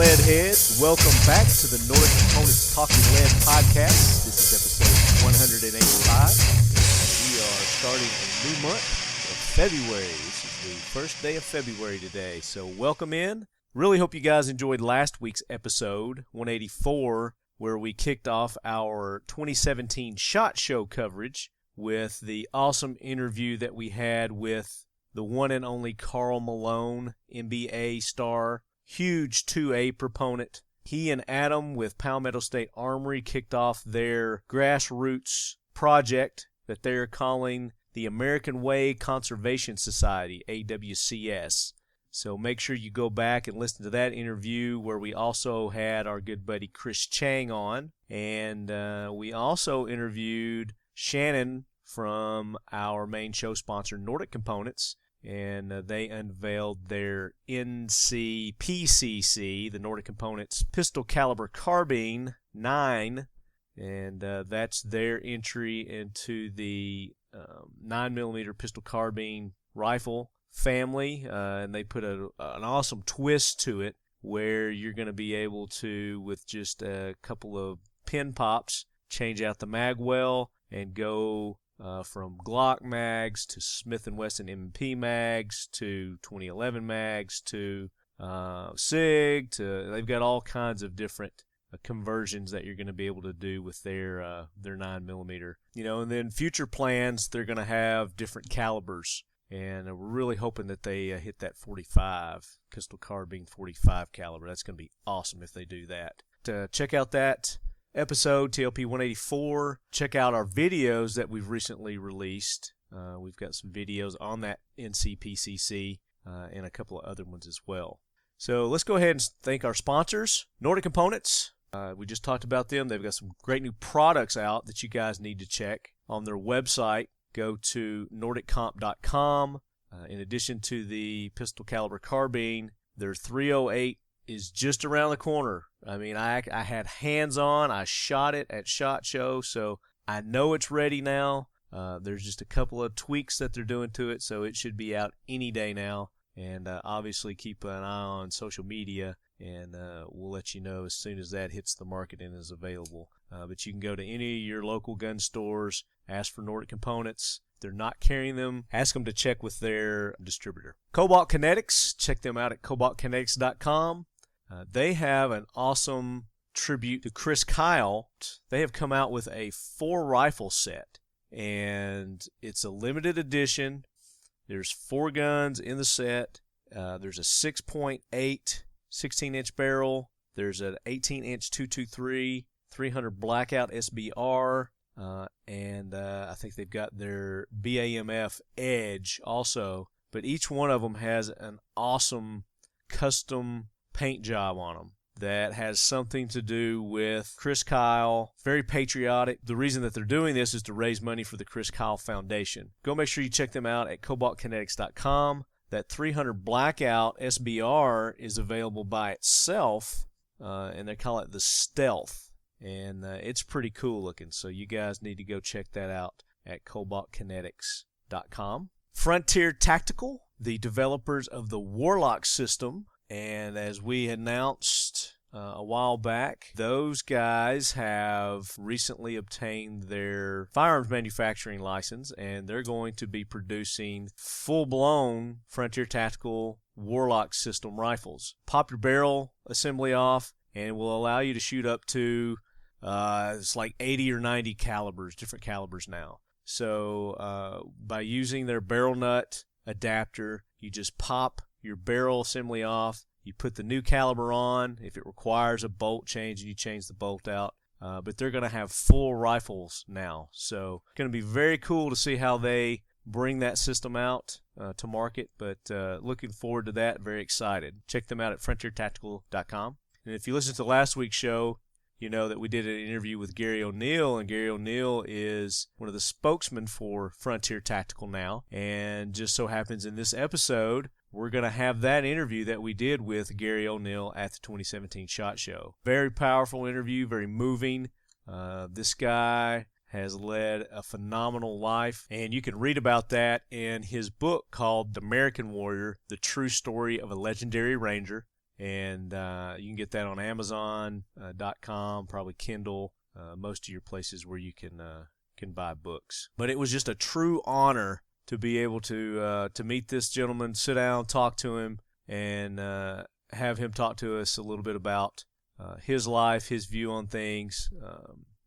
lead heads. Welcome back to the Nordic Talking Lead podcast. This is episode 185. We are starting a new month of February. This is the first day of February today, so welcome in. Really hope you guys enjoyed last week's episode, 184, where we kicked off our 2017 SHOT Show coverage with the awesome interview that we had with the one and only Karl Malone, NBA star, huge 2A proponent. He and Adam with Palmetto State Armory kicked off their grassroots project that they're calling the American Way Conservation Society, AWCS. So make sure you go back and listen to that interview where we also had our good buddy Chris Chang on. And we also interviewed Shannon from our main show sponsor, Nordic Components. And they unveiled their NCPCC, the Nordic Components Pistol Caliber Carbine 9, and that's their entry into the 9mm pistol carbine rifle family, and they put an awesome twist to it where you're going to be able to, with just a couple of pin pops, change out the mag well and go from Glock mags to Smith & Wesson M&P mags to 2011 mags to SIG to they've got all kinds of different conversions that you're going to be able to do with their 9mm. You know, and then future plans, they're going to have different calibers, and we're really hoping that they hit that 45 pistol carbine 45 caliber. That's going to be awesome if they do that. Check out that episode, TLP 184. Check out our videos that we've recently released. We've got some videos on that NCPCC and a couple of other ones as well. So let's go ahead and thank our sponsors, Nordic Components. We just talked about them. They've got some great new products out that you guys need to check on their website. Go to nordiccomp.com. In addition to the pistol caliber carbine, their 308 is just around the corner. I mean, I had hands on. I shot it at SHOT Show, so I know it's ready now. There's just a couple of tweaks that they're doing to it, so it should be out any day now. And obviously keep an eye on social media, and we'll let you know as soon as that hits the market and is available. But you can go to any of your local gun stores, ask for Nordic Components. If they're not carrying them, ask them to check with their distributor. Cobalt Kinetics, check them out at cobaltkinetics.com. They have an awesome tribute to Chris Kyle. They have come out with a 4 rifle set, and it's a limited edition. There's 4 guns in the set. There's a 6.8 16-inch barrel. There's an 18-inch 223 300 Blackout SBR, and I think they've got their BAMF Edge also. But each one of them has an awesome custom paint job on them that has something to do with Chris Kyle. Very patriotic. The reason that they're doing this is to raise money for the Chris Kyle Foundation. Go make sure you check them out at cobaltkinetics.com. That 300 Blackout SBR is available by itself, and they call it the Stealth, and it's pretty cool looking, so you guys need to go check that out at cobaltkinetics.com. Frontier Tactical, the developers of the Warlock system. And as we announced a while back, those guys have recently obtained their firearms manufacturing license, and they're going to be producing full-blown Frontier Tactical Warlock system rifles. Pop your barrel assembly off, and it will allow you to shoot up to it's like 80 or 90 calibers, different calibers now. So by using their barrel nut adapter, you just pop your barrel assembly off, you put the new caliber on. If it requires a bolt change, you change the bolt out. But they're going to have full rifles now. So it's going to be very cool to see how they bring that system out to market. But looking forward to that. Very excited. Check them out at frontiertactical.com. And if you listen to last week's show, you know that we did an interview with Gary O'Neill, and Gary O'Neill is one of the spokesmen for Frontier Tactical now. And just so happens in this episode, we're going to have that interview that we did with Gary O'Neill at the 2017 SHOT Show. Very powerful interview, very moving. This guy has led a phenomenal life, and you can read about that in his book called The American Warrior, The True Story of a Legendary Ranger. And you can get that on Amazon.com, probably Kindle, most of your places where you can buy books. But it was just a true honor to be able to meet this gentleman, sit down, talk to him, and have him talk to us a little bit about his life, his view on things.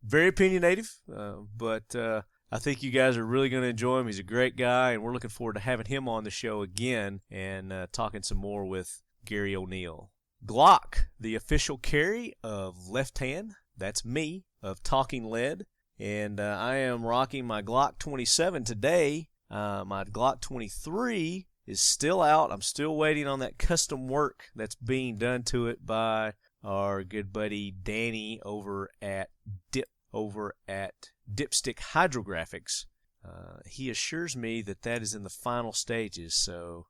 Very opinionated, but I think you guys are really going to enjoy him. He's a great guy, and we're looking forward to having him on the show again and talking some more with Gary O'Neill. Glock, the official carry of Lefthand, that's me, of Talking Lead, and I am rocking my Glock 27 today. My Glock 23 is still out. I'm still waiting on that custom work that's being done to it by our good buddy Danny over at Dipstick Hydrographics. He assures me that is in the final stages, so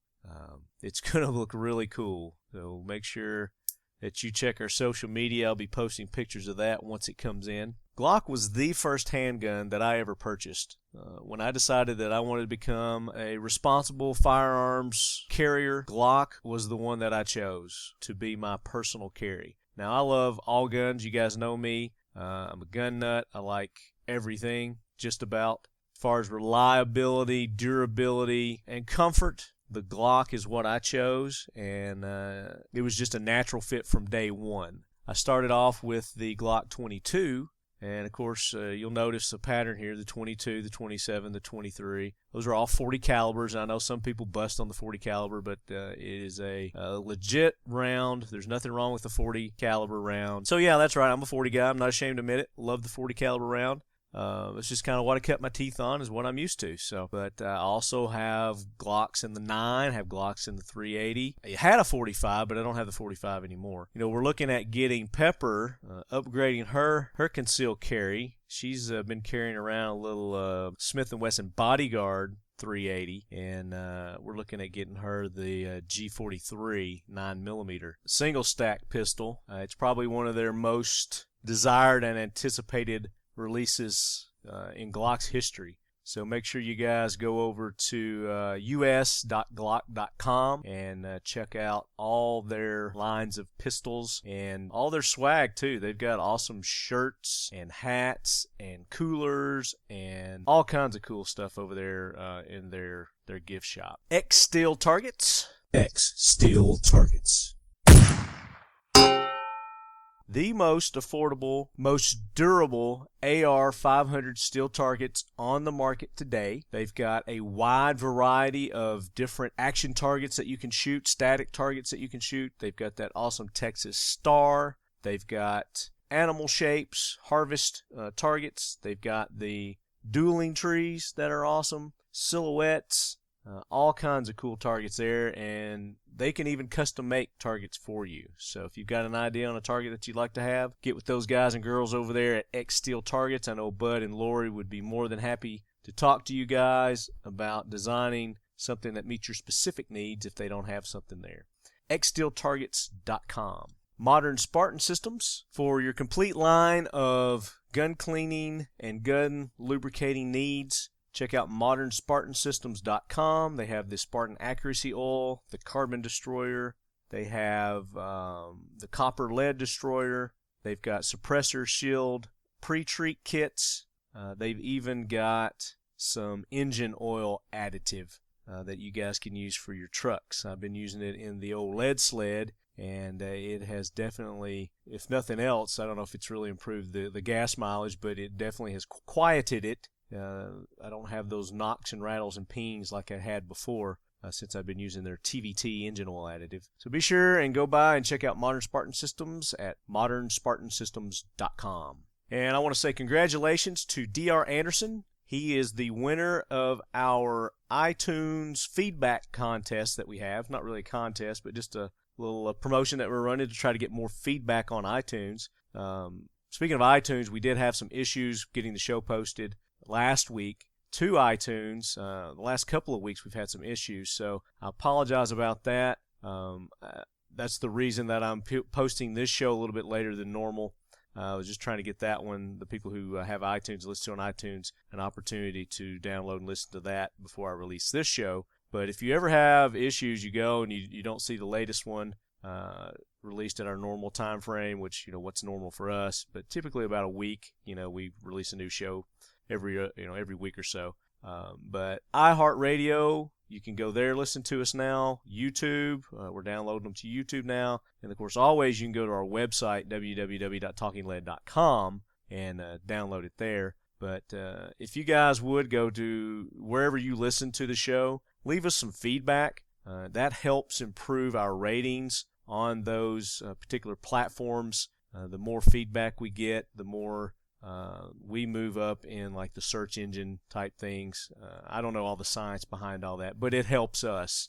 it's going to look really cool. So make sure that you check our social media. I'll be posting pictures of that once it comes in. Glock was the first handgun that I ever purchased. When I decided that I wanted to become a responsible firearms carrier, Glock was the one that I chose to be my personal carry. Now, I love all guns. You guys know me. I'm a gun nut. I like everything, just about. As far as reliability, durability, and comfort, the Glock is what I chose, and it was just a natural fit from day one. I started off with the Glock 22, and of course, you'll notice a pattern here, the 22, the 27, the 23. Those are all 40 calibers. I know some people bust on the 40 caliber, but it is a legit round. There's nothing wrong with the 40 caliber round. So yeah, that's right. I'm a 40 guy. I'm not ashamed to admit it. Love the 40 caliber round. It's just kind of what I kept my teeth on, is what I'm used to. So, but I also have Glocks in the 9, have Glocks in the 380. I had a 45, but I don't have the 45 anymore. You know, we're looking at getting Pepper, upgrading her concealed carry. She's been carrying around a little Smith & Wesson Bodyguard 380, and we're looking at getting her the G43 9mm single stack pistol. It's probably one of their most desired and anticipated releases in Glock's history. So make sure you guys go over to us.glock.com and check out all their lines of pistols and all their swag too. They've got awesome shirts and hats and coolers and all kinds of cool stuff over there in their gift shop. X Steel Targets. X Steel Targets. The most affordable, most durable AR-500 steel targets on the market today. They've got a wide variety of different action targets that you can shoot, static targets that you can shoot. They've got that awesome Texas Star. They've got animal shapes, harvest targets. They've got the dueling trees that are awesome, silhouettes, all kinds of cool targets there, and they can even custom make targets for you. So if you've got an idea on a target that you'd like to have, get with those guys and girls over there at X Steel Targets. I know Bud and Lori would be more than happy to talk to you guys about designing something that meets your specific needs if they don't have something there. xsteeltargets.com. Modern Spartan Systems, for your complete line of gun cleaning and gun lubricating needs. Check out modernspartansystems.com. They have the Spartan Accuracy Oil, the Carbon Destroyer. They have the Copper Lead Destroyer. They've got Suppressor Shield pre-treat kits. They've even got some engine oil additive that you guys can use for your trucks. I've been using it in the old lead sled, and it has definitely, if nothing else, I don't know if it's really improved the gas mileage, but it definitely has quieted it. I don't have those knocks and rattles and pings like I had before since I've been using their TVT engine oil additive. So be sure and go by and check out Modern Spartan Systems at modernspartansystems.com. And I want to say congratulations to Dr. Anderson. He is the winner of our iTunes feedback contest that we have. Not really a contest, but just a little promotion that we're running to try to get more feedback on iTunes. Speaking of iTunes, we did have some issues getting the show posted last week to iTunes. The last couple of weeks we've had some issues, so I apologize about that. That's the reason that I'm posting this show a little bit later than normal. I was just trying to get that one, the people who have iTunes, listen to on iTunes, an opportunity to download and listen to that before I release this show. But if you ever have issues, you go and you don't see the latest one, released at our normal time frame, which, what's normal for us, but typically about a week. We release a new show every week or so. But iHeartRadio, you can go there, listen to us now. YouTube, we're downloading them to YouTube now. And, of course, always you can go to our website, www.talkinglead.com, and download it there. But if you guys would go to wherever you listen to the show, leave us some feedback. That helps improve our ratings on those particular platforms. The more feedback we get, the more we move up in like the search engine type things. I don't know all the science behind all that, but it helps us.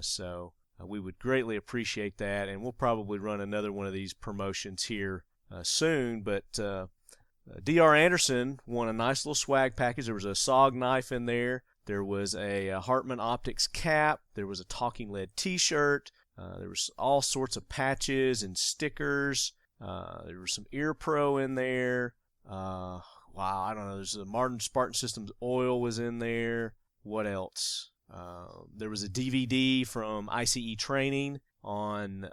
So we would greatly appreciate that, and we'll probably run another one of these promotions here soon. But D.R. Anderson won a nice little swag package. There was a SOG knife in there. There was a Hartman Optics cap. There was a Talking Lead t-shirt. There was all sorts of patches and stickers. There was some Ear Pro in there. Wow, I don't know. There's a Martin Spartan Systems oil was in there. What else? There was a DVD from ICE training on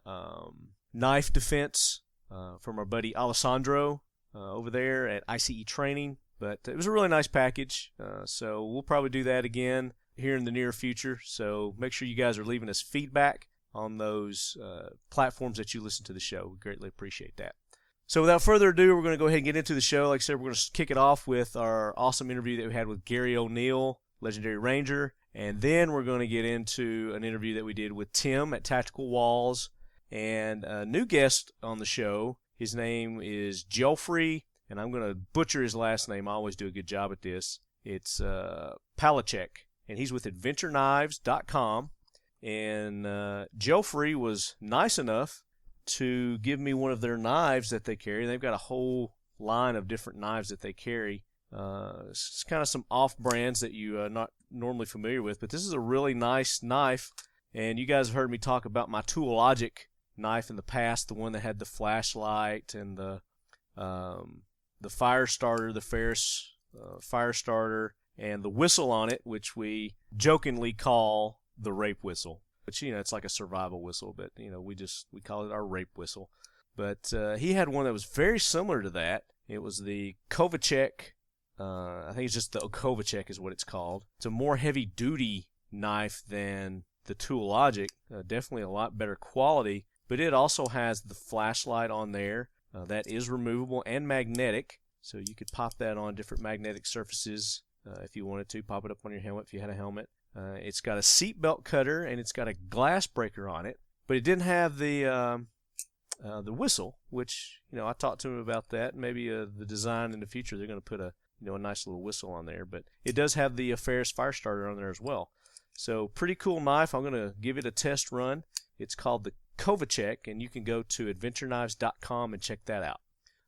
knife defense from our buddy Alessandro over there at ICE training. But it was a really nice package, so we'll probably do that again here in the near future. So make sure you guys are leaving us feedback on those platforms that you listen to the show. We greatly appreciate that. So without further ado, we're going to go ahead and get into the show. Like I said, we're going to kick it off with our awesome interview that we had with Gary O'Neill, legendary Ranger. And then we're going to get into an interview that we did with Tim at Tactical Walls. And a new guest on the show, his name is Geoffrey. And I'm going to butcher his last name. I always do a good job at this. It's Palachek, and he's with AdventureKnives.com. And Geoffrey was nice enough to give me one of their knives that they carry. They've got a whole line of different knives that they carry. It's kind of some off-brands that you're not normally familiar with, but this is a really nice knife. And you guys have heard me talk about my Tool Logic knife in the past, the one that had the flashlight and the fire starter, the Ferris fire starter, and the whistle on it, which we jokingly call the rape whistle. But, it's like a survival whistle, but, we call it our rape whistle. But he had one that was very similar to that. It was the Kovacek. I think it's just the Kovacek is what it's called. It's a more heavy-duty knife than the Tool Logic. Definitely a lot better quality. But it also has the flashlight on there. That is removable and magnetic, so you could pop that on different magnetic surfaces if you wanted to. Pop it up on your helmet if you had a helmet. It's got a seatbelt cutter, and it's got a glass breaker on it, but it didn't have the whistle, which, I talked to him about that. Maybe the design in the future, they're going to put a nice little whistle on there, but it does have the Ferris fire starter on there as well. So pretty cool knife. I'm going to give it a test run. It's called the Kovacek, and you can go to AdventureKnives.com and check that out.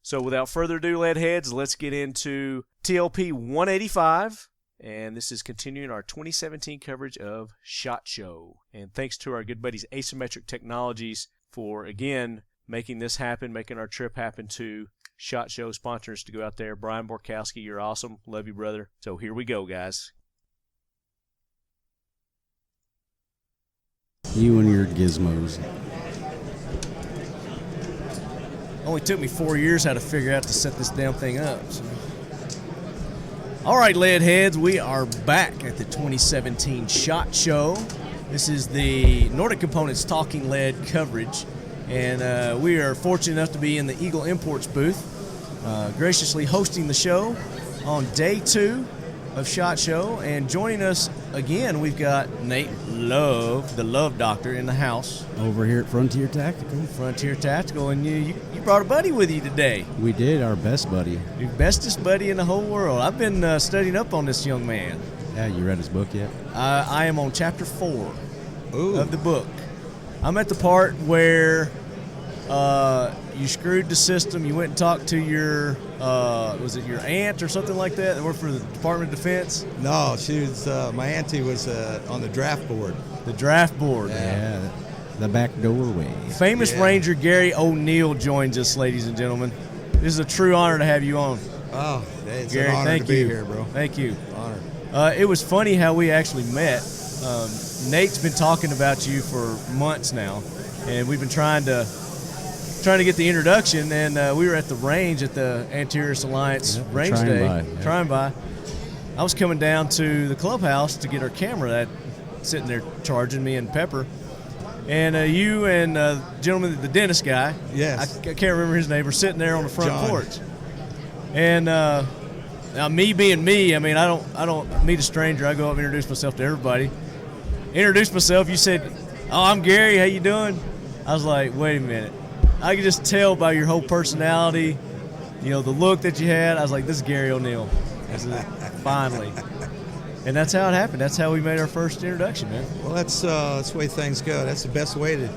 So without further ado, lead heads, let's get into TLP 185, and this is continuing our 2017 coverage of SHOT Show. And thanks to our good buddies Asymmetric Technologies for, again, making this happen, making our trip happen to SHOT Show, sponsors to go out there. Brian Borkowski, you're awesome. Love you, brother. So here we go, guys. You and your gizmos. Only took me 4 years how to figure out to set this damn thing up. So. All right, lead heads, we are back at the 2017 SHOT Show. This is the Nordic Components Talking Lead coverage, and we are fortunate enough to be in the Eagle Imports booth, graciously hosting the show on day 2 of SHOT Show. And joining us again, we've got Nate Love, the Love Doctor, in the house. Over here at Frontier Tactical. Frontier Tactical, and you brought a buddy with you today. We did, our best buddy. Your bestest buddy in the whole world. I've been studying up on this young man. Yeah, you read his book yet? I am on chapter 4 of the book. I'm at the part where you screwed the system. You went and talked to your, was it your aunt or something like that worked for the Department of Defense? No, she was, my auntie was on the draft board. The draft board. Yeah, the back doorway. Famous Ranger Gary O'Neill joins us, ladies and gentlemen. This is a true honor to have you on. Oh, it's Gary, an honor to be here, bro. Thank you. Honor. It was funny how we actually met. Nate's been talking about you for months now. and we've been trying to get the introduction, and we were at the range at the Antares Alliance range day, trying by. I was coming down to the clubhouse to get our camera that sitting there charging, me and Pepper, and you and gentleman, the dentist guy, yes, I can't remember his name, were sitting there on the front John. porch, and now me being me, I mean, I don't meet a stranger. I go up and introduce myself to everybody. Introduce myself. You said, "Oh, I'm Gary. How you doing?" I was like, "Wait a minute." I could just tell by your whole personality, the look that you had. I was like, "This is Gary O'Neill." Finally. And that's how it happened. That's how we made our first introduction, man. Well, that's the way things go. That's the best way to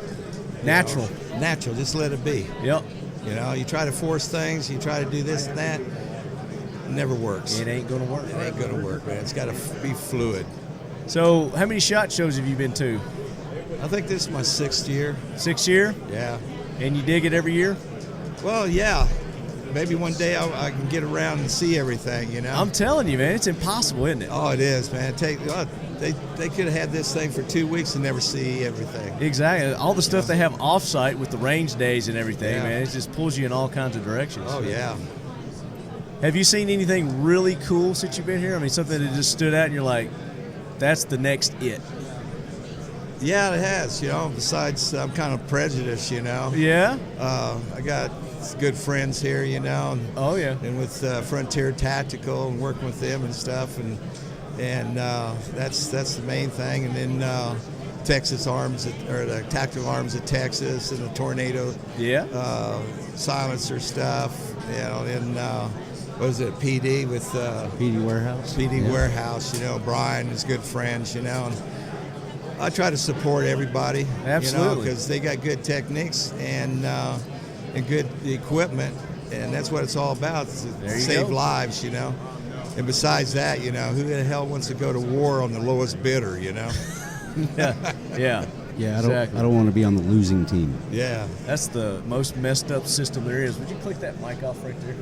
natural. Natural. Just let it be. Yep. You try to force things. You try to do this and that. It never works. It ain't gonna work. It ain't gonna work, man. It's got to be fluid. So, how many SHOT shows have you been to? I think this is my 6th year. 6th year? Yeah. And you dig it every year? Well, yeah. Maybe one day I can get around and see everything, I'm telling you, man, it's impossible, isn't it? Oh, it is, man. They could have had this thing for 2 weeks and never see everything. Exactly. All the stuff they have off-site with the range days and everything, Yeah. man, it just pulls you in all kinds of directions. Oh, yeah. Have you seen anything really cool since you've been here? I mean, something that just stood out and you're like, that's the next it. Yeah, it has, besides I'm kind of prejudiced, Yeah? I got good friends here, and Oh, yeah. and with Frontier Tactical and working with them and stuff, and that's the main thing. And then Texas Arms, or the Tactical Arms of Texas, and the Tornado silencer stuff, and what was it, PD with PD Warehouse. PD Warehouse, Brian is good friends, and I try to support everybody, Absolutely. because they got good techniques and good equipment, and that's what it's all about, is to save lives, And besides that, who the hell wants to go to war on the lowest bidder, Yeah. Yeah, Exactly. I don't want to be on the losing team. Yeah. That's the most messed up system there is. Would you click that mic off right there?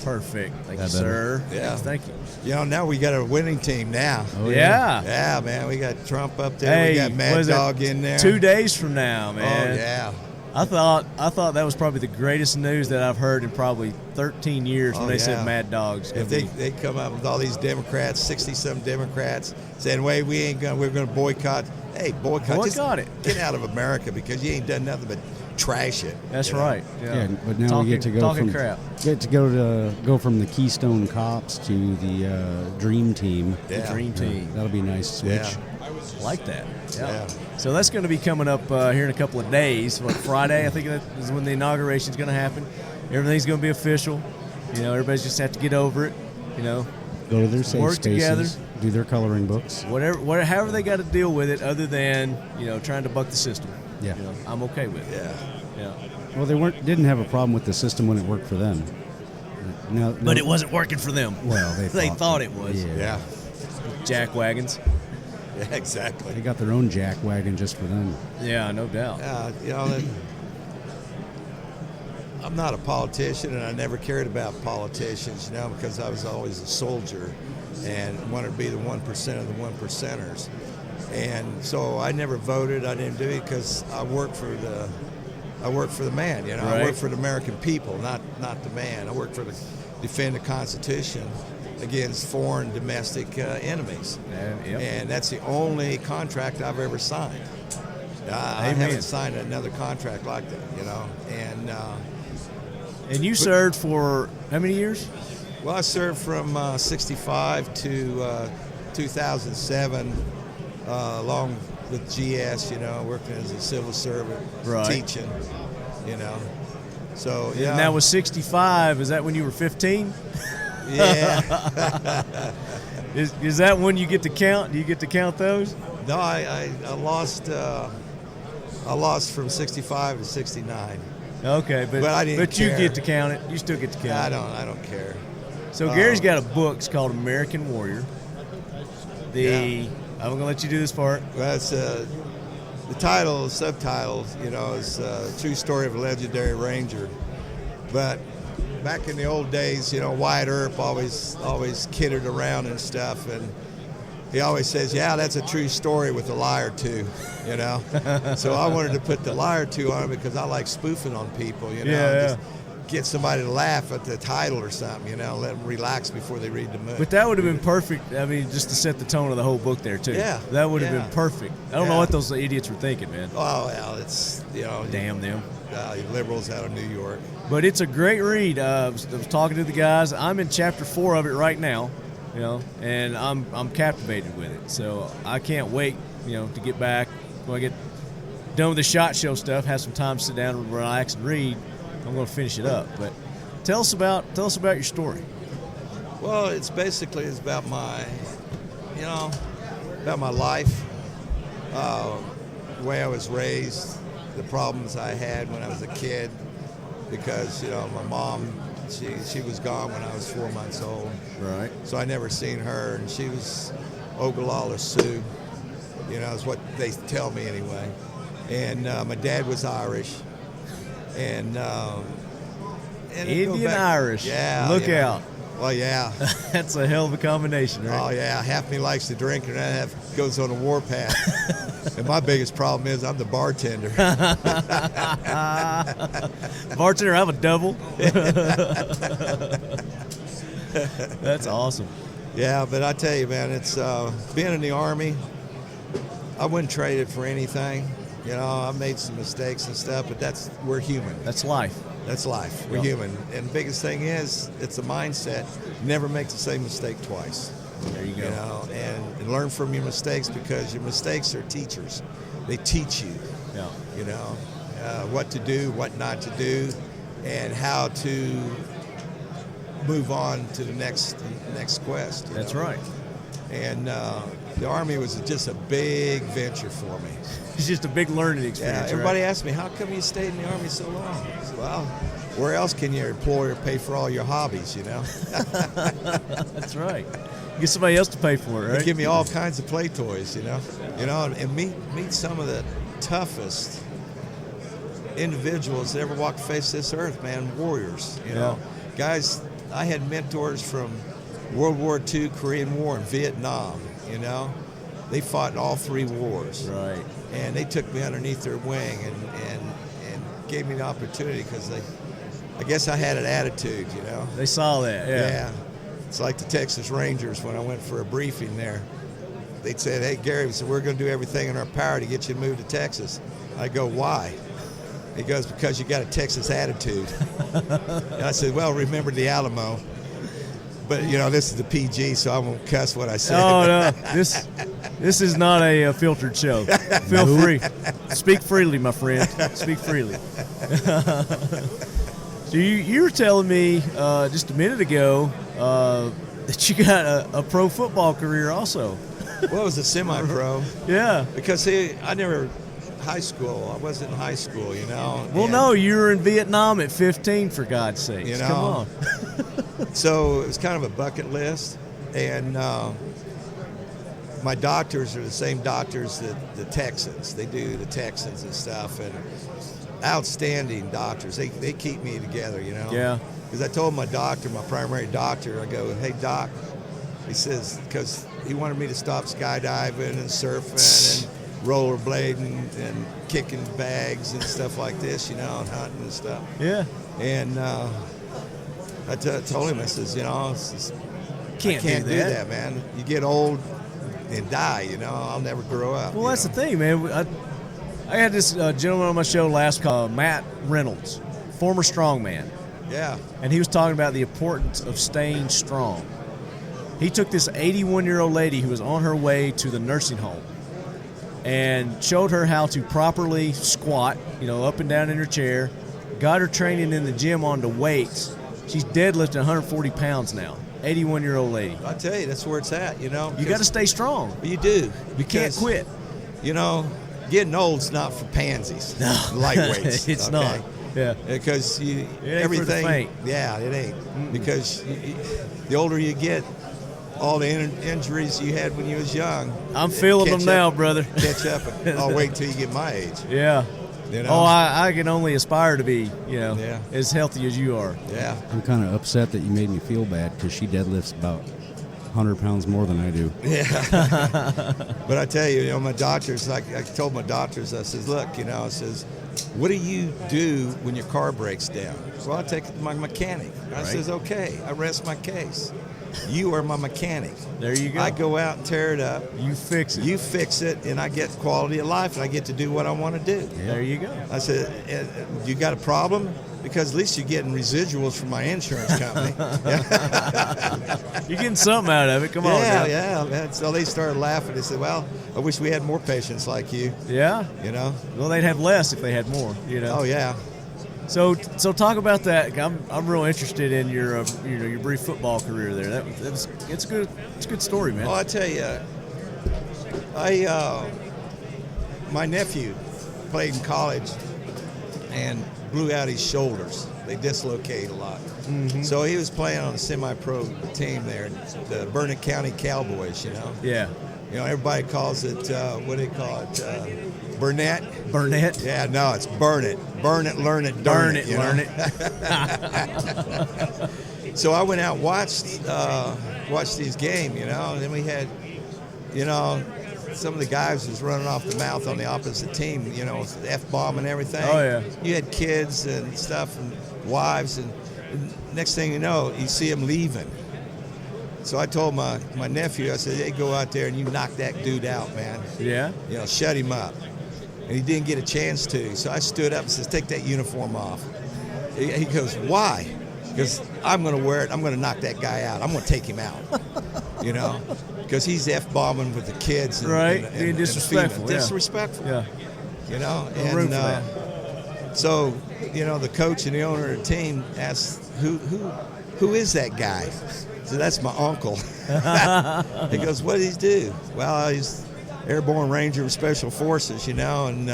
Perfect. Thank you, That sir. better? Yeah. Yes, thank you. Now we got a winning team now. Oh, Yeah. Yeah, man. We got Trump up there. Hey, we got what Mad is it? Dog in there. 2 days from now, man. Oh, yeah. I thought that was probably the greatest news that I've heard in probably 13 years when Oh, they yeah. said Mad Dog's gonna If be. they come up with all these Democrats, 60-some Democrats, saying, "Wait, we're going to boycott." Hey, boycott Boycott just it. Get out of America, because you ain't done nothing but trash it. That's right. Yeah, but now we get to go talking crap. go from the Keystone Cops to the Dream Team. Yeah. The Dream Team. That'll be a nice switch. Yeah. Like that. Yeah. So that's going to be coming up here in a couple of days. What, Friday, I think that is when the inauguration is going to happen. Everything's going to be official. Everybody's just have to get over it. Go to their safe Work spaces, together. do their coloring books. However they got to deal with it, other than trying to buck the system. Yeah. I'm okay with it. Yeah. Well, they didn't have a problem with the system when it worked for them. No, But it wasn't working for them. Well, they thought it was. Yeah. Yeah. Jack wagons. Yeah, exactly. They got their own jack wagon just for them. Yeah, no doubt. I'm not a politician, and I never cared about politicians, because I was always a soldier and wanted to be the 1% of the 1%ers. And so I never voted. I didn't do it because I work for the man. I Right. work for the American people, not the man. I work to defend the Constitution against foreign domestic enemies. Yep. And that's the only contract I've ever signed. I Amen. haven't signed another contract like that, And you served for how many years? Well, I served from 65 to 2007, along with GS, working as a civil servant, Right. teaching, So, yeah. And that was 65. Is that when you were 15? Yeah. Is that when you get to count? Do you get to count those? No, I lost from 65 to 69. Okay, but I didn't you care. get to count it. You still get to count. I don't care. So Gary's got a book. It's called American Warrior. I'm gonna let you do this part. Well, it's the subtitle, is True Story of a Legendary Ranger. But back in the old days, Wyatt Earp always kidded around and stuff, he always says, yeah, that's a true story with a lie or two, you know. So I wanted to put the lie or two on it because I like spoofing on people, you know. Just get somebody to laugh at the title or something, you know, let them relax before they read the book. But that would have been perfect. I mean, just to set the tone of the whole book there, too. Yeah. That would have been perfect. I don't know what those idiots were thinking, man. Oh, well, it's, you know. Damn them. Liberals out of New York. But it's a great read. I was talking to the guys. I'm in chapter 4 of it right now, you know, and I'm captivated with it. So I can't wait, you know, to get back. When I get done with the SHOT Show stuff, have some time to sit down and relax and read, I'm going to finish it up. But tell us about your story. Well, it's about my, you know, about my life, the way I was raised, the problems I had when I was a kid, because, you know, my mom, she was gone when I was 4 months old. Right. So I never seen her, and she was Oglala Sioux, you know, is what they tell me anyway. And my dad was Irish, and Indian Irish. Yeah. Look out. Well, yeah. That's a hell of a combination, right? Oh, yeah. Half me likes to drink, and half goes on a warpath. And my biggest problem is I'm the bartender. Bartender, I have a double. That's awesome. Yeah, but I tell you, man, it's being in the Army, I wouldn't trade it for anything. You know, I've made some mistakes and stuff, but we're human. That's life. That's life. We're human. And the biggest thing is, it's a mindset. Never make the same mistake twice. There you go. You know, and learn from your mistakes, because your mistakes are teachers. They teach you, you know, what to do, what not to do, and how to move on to the next quest. That's right. And the Army was just a big venture for me. It's just a big learning experience. Yeah, everybody asks me, how come you stayed in the Army so long? I said, well, where else can your employer pay for all your hobbies, you know? That's right. Get somebody else to pay for it, right? They give me all kinds of play toys, you know, and meet some of the toughest individuals that ever walked the face of this earth, man. Warriors, you know, guys. I had mentors from World War II, Korean War, and Vietnam. You know, they fought in all 3 wars, right? And they took me underneath their wing and gave me the opportunity, because I guess I had an attitude, you know. They saw that, yeah. It's like the Texas Rangers when I went for a briefing there. They said, hey, Gary, we're going to do everything in our power to get you to move to Texas. I go, why? He goes, because you got a Texas attitude. And I said, well, remember the Alamo. But, you know, this is the PG, so I won't cuss what I said. Oh, no. This is not a filtered show. Feel free. Speak freely, my friend. Speak freely. So you were telling me just a minute ago that you got a pro football career also. Well, it was a semi-pro. Yeah. Because, see, I wasn't in high school, you know. Well, no, you were in Vietnam at 15, for God's sake. You know. Come on. So it was kind of a bucket list. And my doctors are the same doctors that the Texans. They do the Texans and stuff. And outstanding doctors. They keep me together, you know. Yeah. Because I told my doctor, my primary doctor, I go, hey, Doc, he says, because he wanted me to stop skydiving and surfing and rollerblading and kicking bags and stuff like this, you know, and hunting and stuff. Yeah. And I told him, I says, you know, can't do that, man. You get old and die, you know. I'll never grow up. Well, that's the thing, man. I had this gentleman on my show last called Matt Reynolds, former strongman. Yeah. And he was talking about the importance of staying strong. He took this 81-year-old lady who was on her way to the nursing home and showed her how to properly squat, you know, up and down in her chair, got her training in the gym on the weights. She's deadlifting 140 pounds now, 81-year-old lady. I tell you, that's where it's at, you know. You got to stay strong. You do. You can't quit. You know, getting old's not for pansies. No. Lightweights. It's not. Yeah. Because everything. For the faint. Yeah, it ain't. Mm-mm. Because the older you get, all the injuries you had when you was young. I'm feeling them now, brother. Catch up. I'll wait until you get my age. Yeah. You know? Oh, I can only aspire to be, you know, as healthy as you are. Yeah. I'm kind of upset that you made me feel bad, because she deadlifts about 100 pounds more than I do. Yeah. But I tell you, my doctors, I told my doctors, I says, look, I says, what do you do when your car breaks down? Well, I take it to my mechanic. I says, okay, I rest my case. You are my mechanic. There you go. I go out and tear it up. You fix it. You fix it, and I get quality of life, and I get to do what I want to do. Yeah. There you go. I said, you got a problem? Because at least you're getting residuals from my insurance company. You're getting something out of it. Come on. Yeah, man. So they started laughing. They said, well, I wish we had more patients like you. Yeah. Well, they'd have less if they had more, Oh, yeah. So talk about that. I'm real interested in your your brief football career there. It's good. It's a good story, man. Well, I tell you, my nephew played in college and blew out his shoulders. They dislocate a lot. Mm-hmm. So he was playing on a semi-pro team there, the Burnett County Cowboys. Yeah. Everybody calls it what do they call it? Burnett. Burnett. Yeah, no, it's burn it. Burn it, learn it, burn it, learn it. So I went out and watched these games, and then we had, some of the guys was running off the mouth on the opposite team, with the F-bomb and everything. Oh, yeah. You had kids and stuff and wives, and next thing you know, you see them leaving. So I told my nephew, I said, hey, go out there and you knock that dude out, man. Yeah? Shut him up. And he didn't get a chance to. So I stood up and says, take that uniform off. He goes, why? Because I'm going to wear it. I'm going to knock that guy out. I'm going to take him out. Because he's F-bombing with the kids. And, right. And being disrespectful. And disrespectful. Yeah. And so, the coach and the owner of the team asked, who is that guy? So that's my uncle. He goes, what does he do? Well, he's Airborne Ranger of Special Forces, and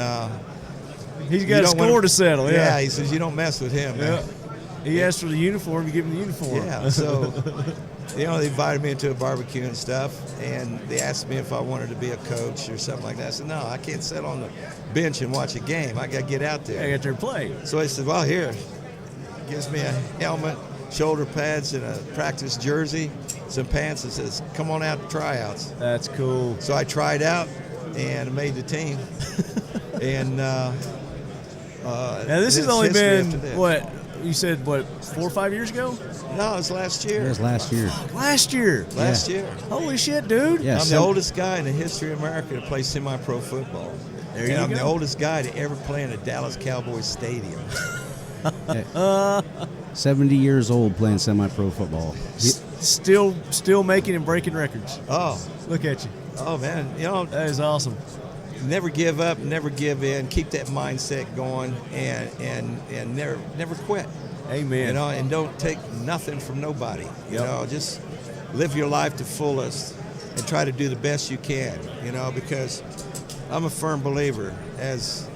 he's got a score to settle. Yeah, he says you don't mess with him. Yeah. He asked for the uniform, you give him the uniform. Yeah, so they invited me into a barbecue and stuff, and they asked me if I wanted to be a coach or something like that. I said, no, I can't sit on the bench and watch a game. I got to get out there. I got to play. So he said, well, here, gives me a helmet, shoulder pads, and a practice jersey, some pants, and says, come on out to tryouts. That's cool. So I tried out and made the team. And now this has only been, what, you said, 4 or 5 years ago? No, it was last year. It was last year. Last year? Last year. Holy shit, dude. Yeah, I'm the oldest guy in the history of America to play semi-pro football. There you go. I'm the oldest guy to ever play in a Dallas Cowboys stadium. 70 years old playing semi-pro football. Still making and breaking records. Oh. Look at you. Oh, man. That is awesome. Never give up, never give in. Keep that mindset going and never quit. Amen. And don't take nothing from nobody. Just live your life to fullest and try to do the best you can, because I'm a firm believer as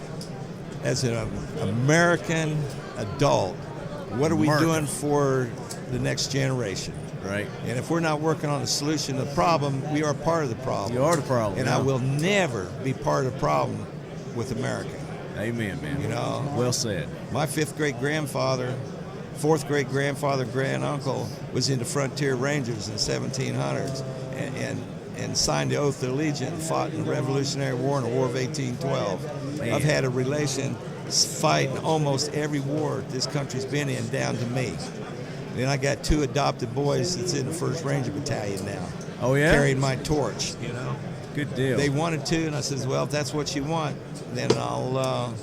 an American adult, what are we doing for the next generation? Right. And if we're not working on the solution to the problem, we are part of the problem. You are the problem. And I will never be part of the problem with America. Amen, man. Well said. My fourth great grandfather, grand uncle was in the Frontier Rangers in the 1700s and signed the oath of allegiance and fought in the Revolutionary War and the War of 1812. Man. I've had a relation fight in almost every war this country's been in down to me. Then I got 2 adopted boys that's in the 1st Ranger Battalion now. Oh, yeah? Carrying my torch, Good deal. They wanted to, and I said, well, if that's what you want, then I'll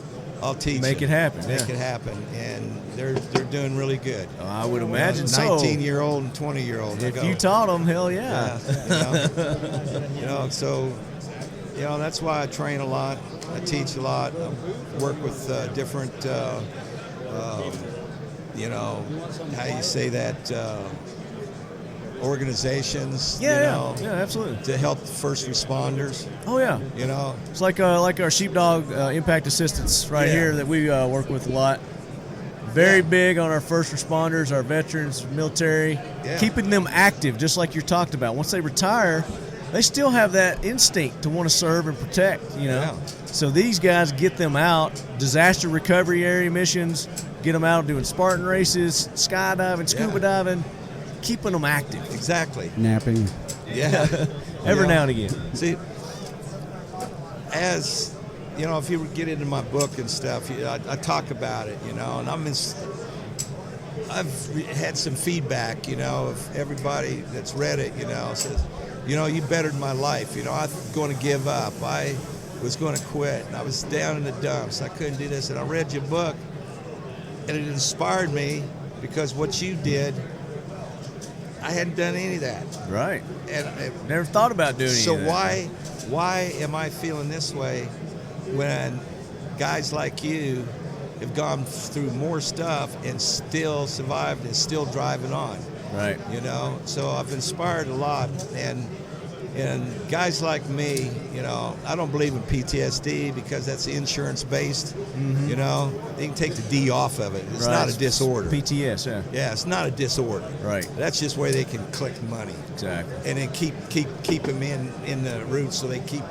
teach Make it happen. Make it happen. And they're doing really good. I would imagine so. 19-year-old and 20-year-old. If you taught them, hell yeah. So, that's why I train a lot. I teach a lot. I work with different, how you say that, organizations. Yeah, absolutely. To help first responders. Oh yeah. It's like our sheepdog impact assistance here that we work with a lot. Very big on our first responders, our veterans, military, keeping them active, just like you talked about. Once they retire, they still have that instinct to want to serve and protect, So these guys get them out, disaster recovery area missions, get them out doing Spartan races, skydiving, scuba diving, keeping them active. Exactly. Napping. Yeah. Every now and again. See, as you know, if you get into my book and stuff, I talk about it, and I've had some feedback, of everybody that's read it, says, you bettered my life. I was going to give up. I was going to quit. And I was down in the dumps. I couldn't do this. And I read your book, and it inspired me because what you did, I hadn't done any of that. Right. And never thought about doing so any of that. why am I feeling this way when guys like you have gone through more stuff and still survived and still driving on? Right. So I've inspired a lot, and guys like me, I don't believe in PTSD because that's insurance based. Mm-hmm. They can take the D off of it. It's not a disorder. PTS, yeah. Yeah, it's not a disorder. Right. That's just where they can collect money. Exactly. And then keep them in the roots so they keep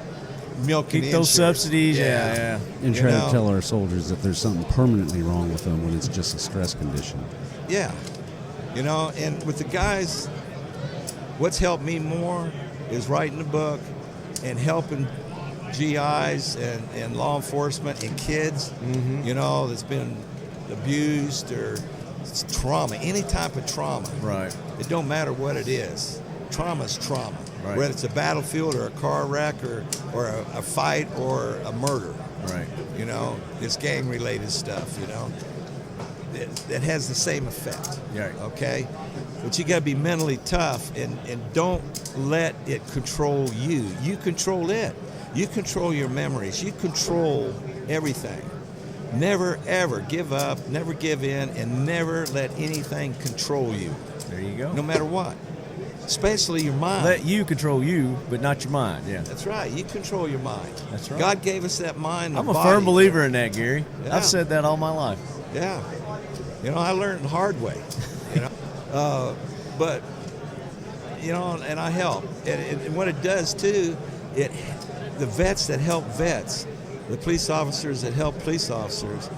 milking keep those insurance. Subsidies. Yeah. And try to tell our soldiers that there's something permanently wrong with them when it's just a stress condition. Yeah. And with the guys, what's helped me more is writing the book and helping GIs and law enforcement and kids, that's been abused or trauma, any type of trauma. Right. It don't matter what it is. Trauma's trauma. Right. Whether it's a battlefield or a car wreck or a fight or a murder. Right. It's gang-related stuff, that has the same effect. Yeah. Okay? But you got to be mentally tough and don't let it control you. You control it. You control your memories. You control everything. Never, ever give up, never give in, and never let anything control you. There you go. No matter what. Especially your mind. Let you control you, but not your mind. Yeah. That's right. You control your mind. That's right. God gave us that mind. I'm a body. firm believer in that, Gary. Yeah. I've said that all my life. Yeah. I learned the hard way. But and I help. And what it does too, the vets that help vets, the police officers that help police officers,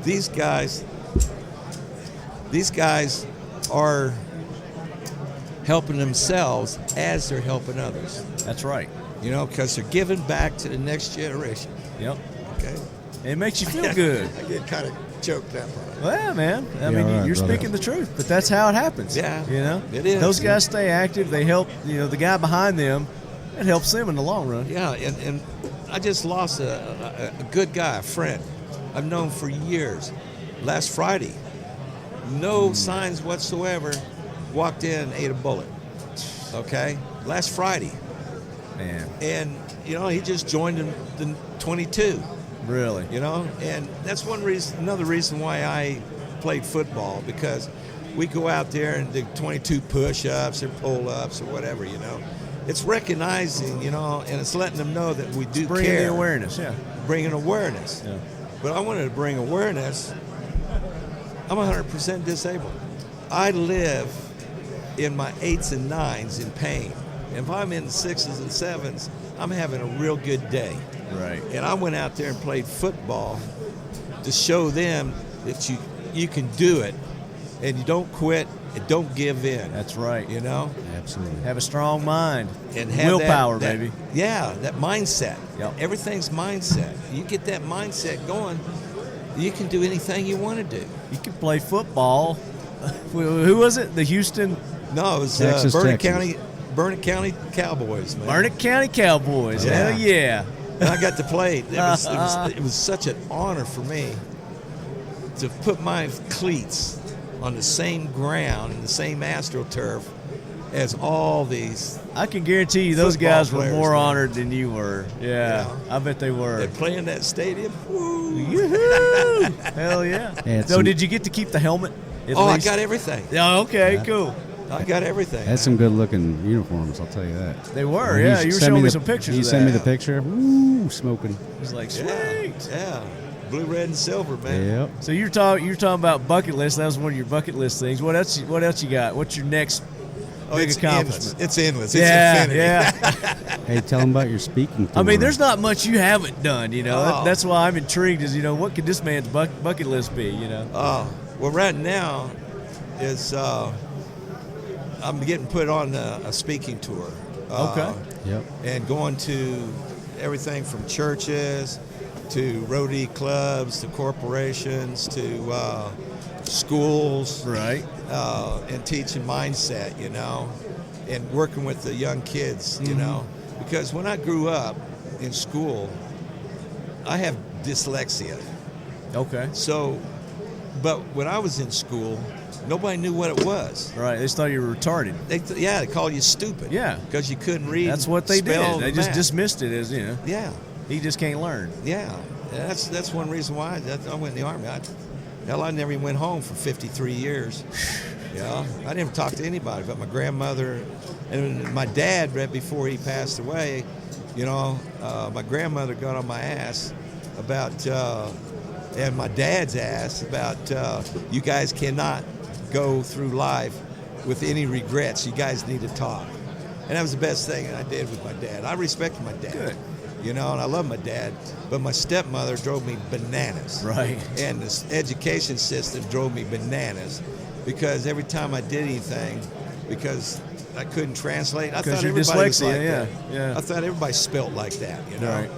these guys are helping themselves as they're helping others. That's right. Because they're giving back to the next generation. Yep. Okay. It makes you feel good. I get kind of choked up on it. Well, man, I Yeah, mean, all right, you're brother. speaking the truth, but that's how it happens. Yeah, it is. Those guys stay active. They help, the guy behind them. It helps them in the long run. Yeah, and I just lost a good guy, a friend I've known for years. Last Friday, no signs whatsoever, walked in, ate a bullet. Okay? Last Friday. Man. And, he just joined the 22. Really? And that's another reason why I played football, because we go out there and do 22 push-ups or pull-ups or whatever, It's recognizing, and it's letting them know that we do Bringing care. the awareness, yeah. Bringing awareness. Yeah. But I wanted to bring awareness. I'm 100% disabled. I live in my 8s and 9s in pain. If I'm in the 6s and 7s, I'm having a real good day. Right. And I went out there and played football to show them that you can do it, and you don't quit and don't give in. That's right. Absolutely. Have a strong mind. And have willpower, that, baby. Yeah, that mindset. Yep. Everything's mindset. You get that mindset going, you can do anything you want to do. You can play football. Who was it? The Houston No, it was Texas, Burnett Texas. County Cowboys, man. Burnett County Cowboys. Yeah. Hell yeah. And I got to play. It was such an honor for me to put my cleats on the same ground and the same AstroTurf as all these. I can guarantee you those Football guys were players, more man. honored than you were. Yeah, Yeah. I bet they were. They play in that stadium. Woo. Yoo-hoo! Hell yeah. Had So some- did you get to keep the helmet? At Oh, least? I got everything. Yeah, okay, Yeah. cool. I got everything. Had some good looking uniforms, I'll tell you that. They were, When yeah. You were sent showing me the- some pictures You of sent me that. the picture. Woo, smoking. It was like, sweet. Yeah. Blue, red, and silver, man. Yep. So you're talking about bucket list. That was one of your bucket list things. What else you got? What's your next big it's accomplishment? Endless. It's endless. It's Yeah, infinity. yeah. Hey, tell them about your speaking tour. I mean, there's not much you haven't done, Oh. That's why I'm intrigued is, what could this man's bucket list be, Well, right now is I'm getting put on a speaking tour. Okay. Yep. And going to everything from churches to Rodeo clubs to corporations to schools. Right. And teaching mindset, you know, and working with the young kids, you know. Because when I grew up in school, I have dyslexia. Okay. So, but when I was in school, nobody knew what it was. Right. They just thought you were retarded. They called you stupid. Yeah. Because you couldn't read. That's what they spell, did. They just math. dismissed it as, you know, Yeah, he just can't learn. yeah. And that's one reason why I went in the Army. I never even went home for 53 years. You know, I didn't talk to anybody but my grandmother and my dad. Right before he passed away, you know, my grandmother got on my ass about, and my dad's ass about, you guys cannot go through life with any regrets. You guys need to talk. And that was the best thing I did with my dad. I respected my dad. Good. You know, and I love my dad, but my stepmother drove me bananas. Right. And this education system drove me bananas because every time I did anything, because I couldn't translate, I thought you're everybody was dyslexia, like yeah, that. yeah. I thought everybody spelt like that, you know. Right.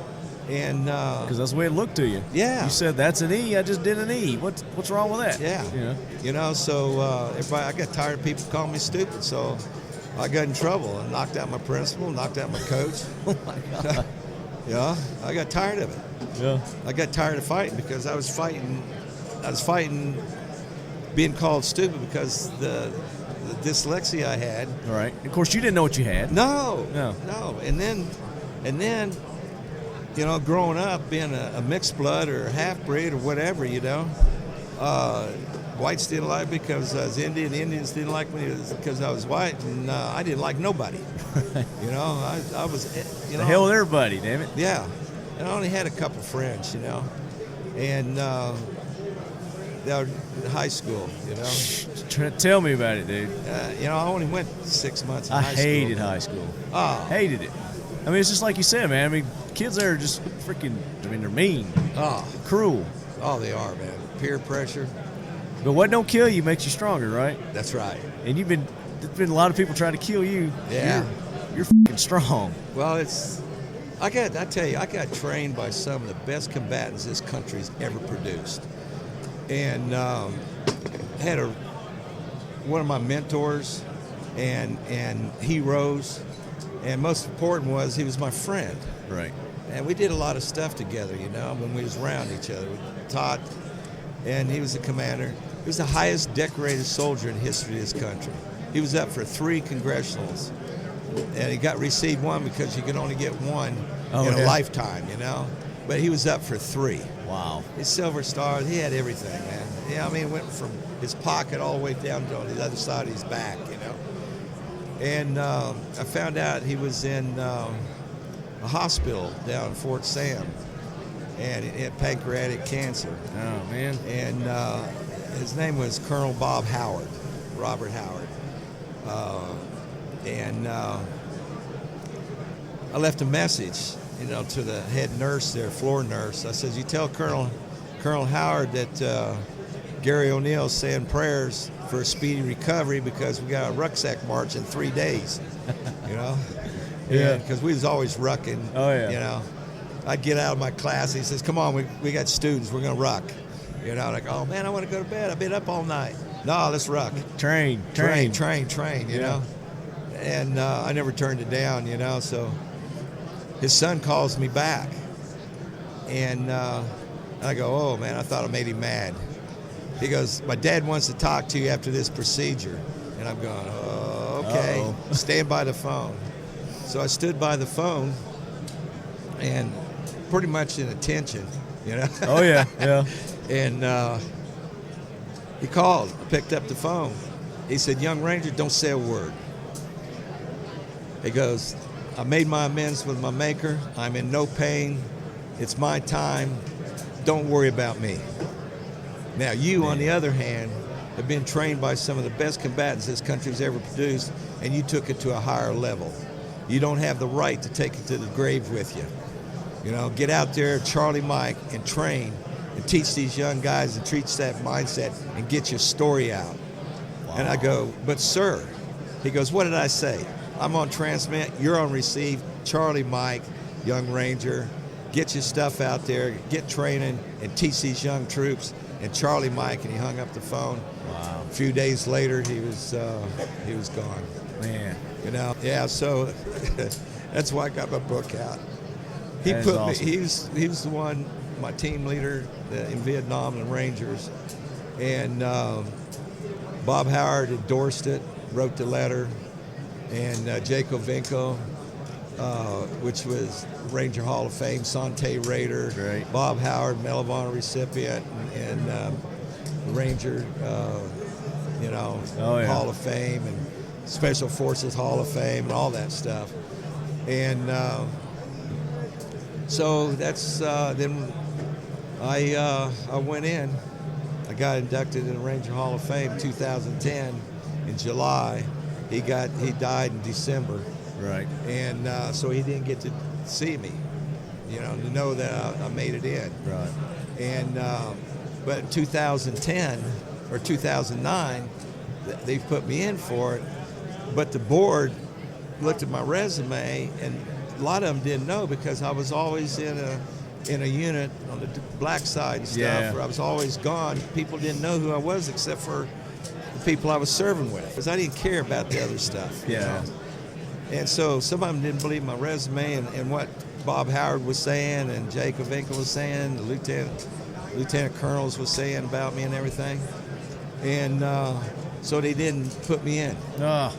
And Because that's the way it looked to you. Yeah. You said, that's an E, I just did an E. What's wrong with that? yeah, You know? you know. So everybody, I got tired of people calling me stupid, so I got in trouble and knocked out my principal, knocked out my coach. Oh, my God. Yeah, I got tired of it. Yeah. I got tired of fighting because I was fighting being called stupid because the dyslexia I had. All right. Of course, you didn't know what you had. No. No. And then, you know, growing up, being a mixed blood or a half-breed or whatever, you know, whites didn't like me because I was Indian. Indians didn't like me because I was white, and I didn't like nobody. You know, I was, you know. The hell with everybody, damn it. Yeah, and I only had a couple friends, you know, and they were in high school, you know. Tell me about it, dude. You know, I only went 6 months in I high school. hated high school. Oh, Hated it. I mean, it's just like you said, man. I mean, kids there are just freaking, I mean, they're mean, oh, cruel. oh, they are, man. Peer pressure. But what don't kill you makes you stronger, right? That's right. And there's been a lot of people trying to kill you. Yeah. You're fucking strong. Well, I tell you, I got trained by some of the best combatants this country's ever produced. And had one of my mentors and heroes, and most important was he was my friend. Right. And we did a lot of stuff together, you know, when we was around each other. We taught, and he was the commander. He was the highest decorated soldier in history of this country. He was up for 3 congressionals, and he received one because you can only get one in a lifetime, you know. But he was up for 3. Wow. His Silver Star, he had everything, man. Yeah, I mean, it went from his pocket all the way down to the other side of his back, you know. And I found out he was in a hospital down in Fort Sam, and he had pancreatic cancer. Oh, man. And his name was Colonel Bob Howard, Robert Howard. And I left a message, you know, to the head nurse there, floor nurse. I said, you tell Colonel Howard that Gary O'Neill's saying prayers for a speedy recovery because we got a rucksack march in 3 days, you know? Yeah. Because we was always rucking. Oh, yeah. You know? I'd get out of my class, and he says, come on, we got students, we're going to ruck. You know, like, oh, man, I want to go to bed. I've been up all night. No, let's ruck. Train, you know? And I never turned it down, you know? So his son calls me back, and I go, oh, man, I thought I made him mad. He goes, my dad wants to talk to you after this procedure. And I'm going, oh, okay. Uh-oh. Stand by the phone. So I stood by the phone, and pretty much in attention, you know? Oh, yeah, yeah. And he called, picked up the phone. He said, young Ranger, don't say a word. He goes, I made my amends with my maker. I'm in no pain. It's my time. Don't worry about me. Now, you, on the other hand, have been trained by some of the best combatants this country's ever produced, and you took it to a higher level. You don't have the right to take it to the grave with you. You know, get out there, Charlie Mike, and train and teach these young guys and teach that mindset and get your story out. Wow. And I go, but sir, He goes, what did I say? I'm on transmit, you're on receive, Charlie Mike, young Ranger, get your stuff out there, get training, and teach these young troops. And Charlie Mike, and he hung up the phone. Wow. A few days later, he was gone. Man. You know, yeah. So that's why I got my book out. He That is put awesome. me. He was the one, my team leader in Vietnam and Rangers, and Bob Howard endorsed it, wrote the letter, and Jacob Vinko, which was Ranger Hall of Fame, Sante Raider, Great. Bob Howard, Medal of Honor recipient, and Ranger, Oh, yeah. Hall of Fame, and Special Forces Hall of Fame, and all that stuff. And so that's then I went in. I got inducted in the Ranger Hall of Fame 2010 in July. He died in December. Right. And so he didn't get to see me, to know that I made it in. Right. And but in 2010 or 2009, they put me in for it. But the board looked at my resume, and a lot of them didn't know because I was always in a unit on the black side and stuff. Yeah. Where I was always gone. People didn't know who I was except for the people I was serving with, because I didn't care about the other stuff. Yeah. And so some of them didn't believe my resume and what Bob Howard was saying and Jacob Vinkel was saying, the lieutenant colonels was saying about me and everything. And so they didn't put me in. Oh,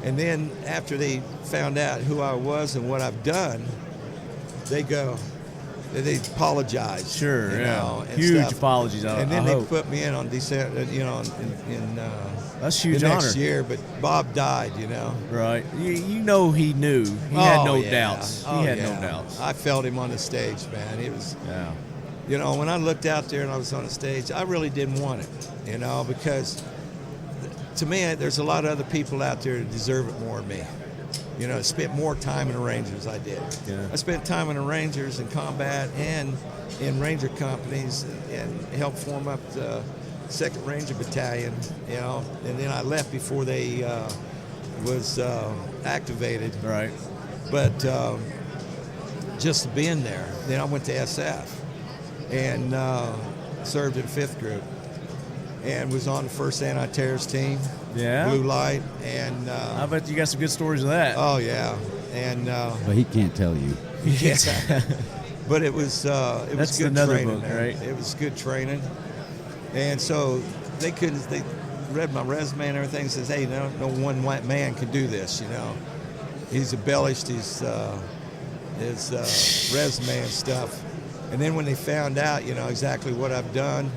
And then after they found out who I was and what I've done, they apologize. sure. you Yeah. know, and Huge stuff. apologies. And then I they hope. put me in on December, That's a huge the next honor. year. But Bob died, Right. You know he knew. He had no yeah. doubts. Oh, He had yeah. no doubts. I felt him on the stage, man. It was, Yeah. when I looked out there and I was on the stage, I really didn't want it, because to me, there's a lot of other people out there that deserve it more than me. Spent more time in the Rangers I did. Yeah. I spent time in the Rangers in combat and in Ranger companies and helped form up the 2nd Ranger Battalion, and then I left before they was activated. Right. But just being there, then I went to SF and served in 5th Group and was on the 1st Anti-Terrorist Team, Yeah. Blue Light, and I bet you got some good stories of that. oh yeah, and But he can't tell you. but it was That's good another training, book, man. right? It was good training, and so they read my resume and everything and says, hey, no one white man can do this, He's embellished his resume and stuff. And then when they found out, exactly what I've done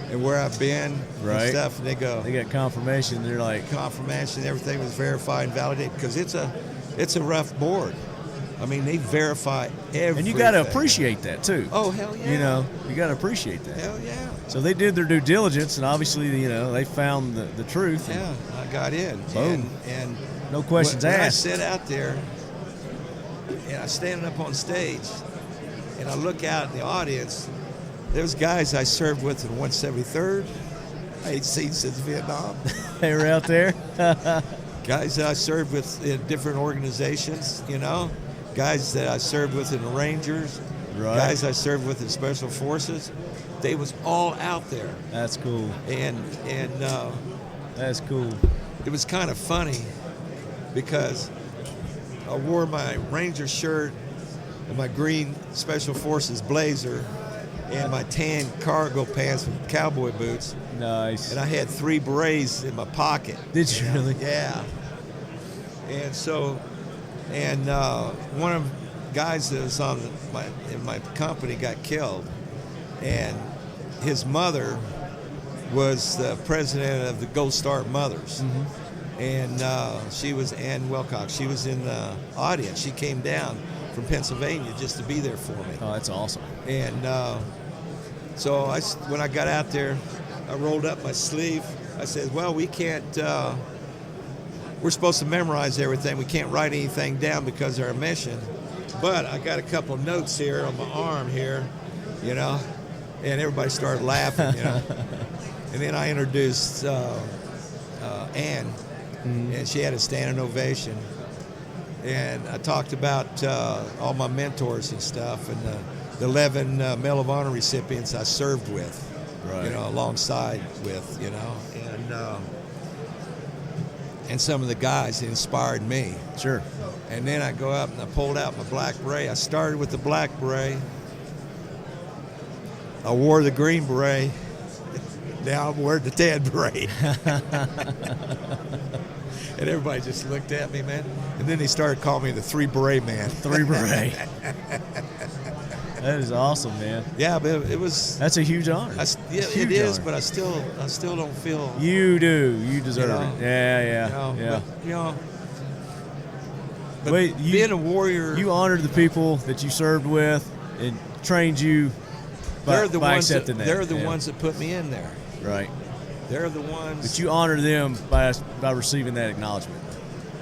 and where I've been Right. and stuff, and they go, They got confirmation. They're like, confirmation, everything was verified and validated, because it's a rough board. I mean, they verify everything. and you got to appreciate that too. Oh, hell yeah. You got to appreciate that. Hell yeah. So they did their due diligence, and obviously, they found the truth. and Yeah, I got in. Boom. And No questions when asked. I sit out there, and I'm standing up on stage, and I look out in the audience, there's guys I served with in 173rd. I ain't seen since Vietnam. They were out there. Guys that I served with in different organizations, Guys that I served with in the Rangers. Right. Guys I served with in Special Forces. They was all out there. That's cool. And That's cool. it was kind of funny because I wore my Ranger shirt and my green Special Forces blazer and my tan cargo pants with cowboy boots, Nice. and I had 3 berets in my pocket. Did you really? Yeah. And so, one of the guys that was in my company got killed, and his mother was the president of the Gold Star Mothers. Mm-hmm. And she was Ann Wilcox. She was in the audience. She came down from Pennsylvania just to be there for me. Oh, that's awesome. And so when I got out there, I rolled up my sleeve. I said, well, we can't, we're supposed to memorize everything. We can't write anything down because of our mission. But I got a couple notes here on my arm here, and everybody started laughing, And then I introduced Ann, and she had a standing ovation. And I talked about all my mentors and stuff, and the 11 Medal of Honor recipients I served with, Right. alongside with, and some of the guys that inspired me. Sure. And then I go up and I pulled out my black beret. I started with the black beret. I wore the green beret. Now I'm wearing the tan beret. And everybody just looked at me, man. And then they started calling me the 3 beret man. 3 beret. That is awesome, man. Yeah, but it was. That's a huge honor. It is, but I still don't feel. You do. You deserve it. Yeah. But Wait, being a warrior, you honored the people that you served with and trained you by accepting that. They're the ones that put me in there. Right. They're the ones. But you honor them by receiving that acknowledgement.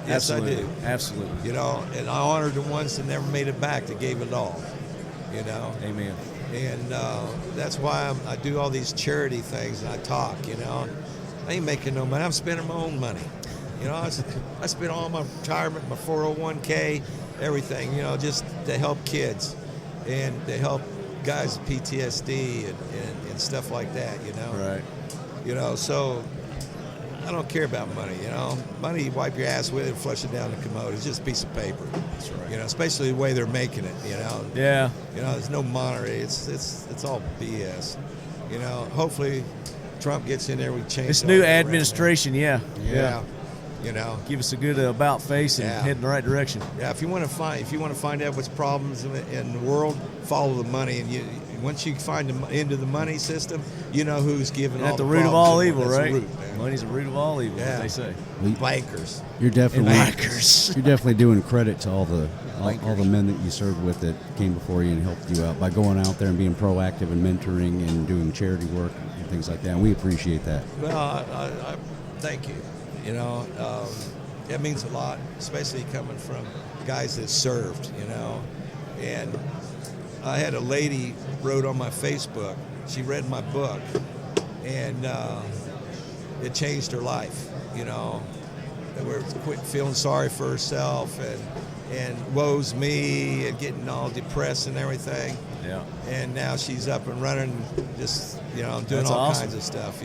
Yes, Absolutely. I do. Absolutely. And I honor the ones that never made it back, that gave it all. Amen. And that's why I do all these charity things and I talk. I ain't making no money. I'm spending my own money. I spend all my retirement, my 401k, everything. Just to help kids and to help guys with PTSD and stuff like that. Right. So I don't care about money. Money, you wipe your ass with it and flush it down the commode. It's just a piece of paper. That's right. Especially the way they're making it. Yeah. There's no monetary. It's all BS. Hopefully Trump gets in there. We change This it new all around. administration, yeah. Give us a good about face and head in the right direction. Yeah. If you want to find out what's problems in the world, follow the money, and once you find into the money system, you know who's giving And all at the the root of problems. all evil, That's right? the root, man. Money's the root of all evil, Yeah. what they say. Bankers. You're definitely Bankers. you're definitely doing credit to all the men that you served with that came before you and helped you out by going out there and being proactive and mentoring and doing charity work and things like that. And we appreciate that. Well, I thank you. That means a lot, especially coming from guys that served. And I had a lady wrote on my Facebook. She read my book, and it changed her life. Where quit feeling sorry for herself and woe's me and getting all depressed and everything. Yeah. And now she's up and running, just doing That's all awesome. kinds of stuff.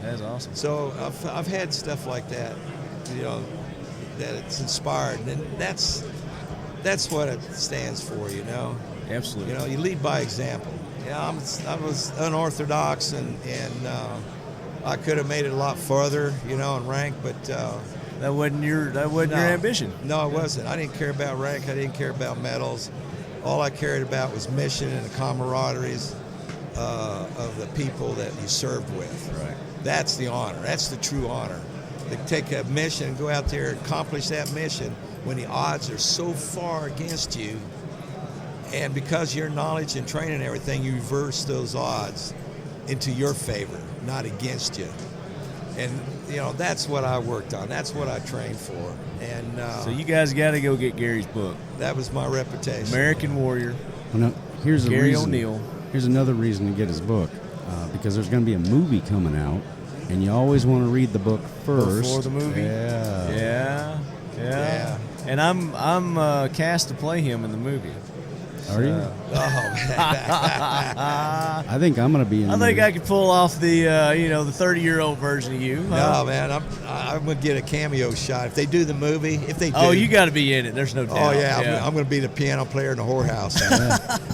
That's awesome. So I've had stuff like that, that it's inspired, and that's what it stands for. Absolutely. You lead by example. I was unorthodox, and I could have made it a lot further, in rank, but That wasn't your ambition. No, it wasn't. I didn't care about rank. I didn't care about medals. All I cared about was mission and the camaraderies of the people that you served with. Right. That's the honor. That's the true honor. To take a mission and go out there and accomplish that mission when the odds are so far against you, and because your knowledge and training and everything, you reverse those odds into your favor, not against you. And that's what I worked on. That's what I trained for. And So you guys got to go get Gary's book, that was my reputation. American Warrior. Well, now, here's Gary a reason. O'Neill. Here's another reason to get his book, because there's going to be a movie coming out, and you always want to read the book first Before the movie? Yeah. Yeah. And I'm cast to play him in the movie. Are you? I think I'm going to be in. I think I could pull off the 30-year-old version of you. No, man, I'm going to get a cameo shot. If they do the movie, if they do. Oh, you got to be in it. There's no doubt. Oh, yeah. I'm going to be the piano player in the whorehouse.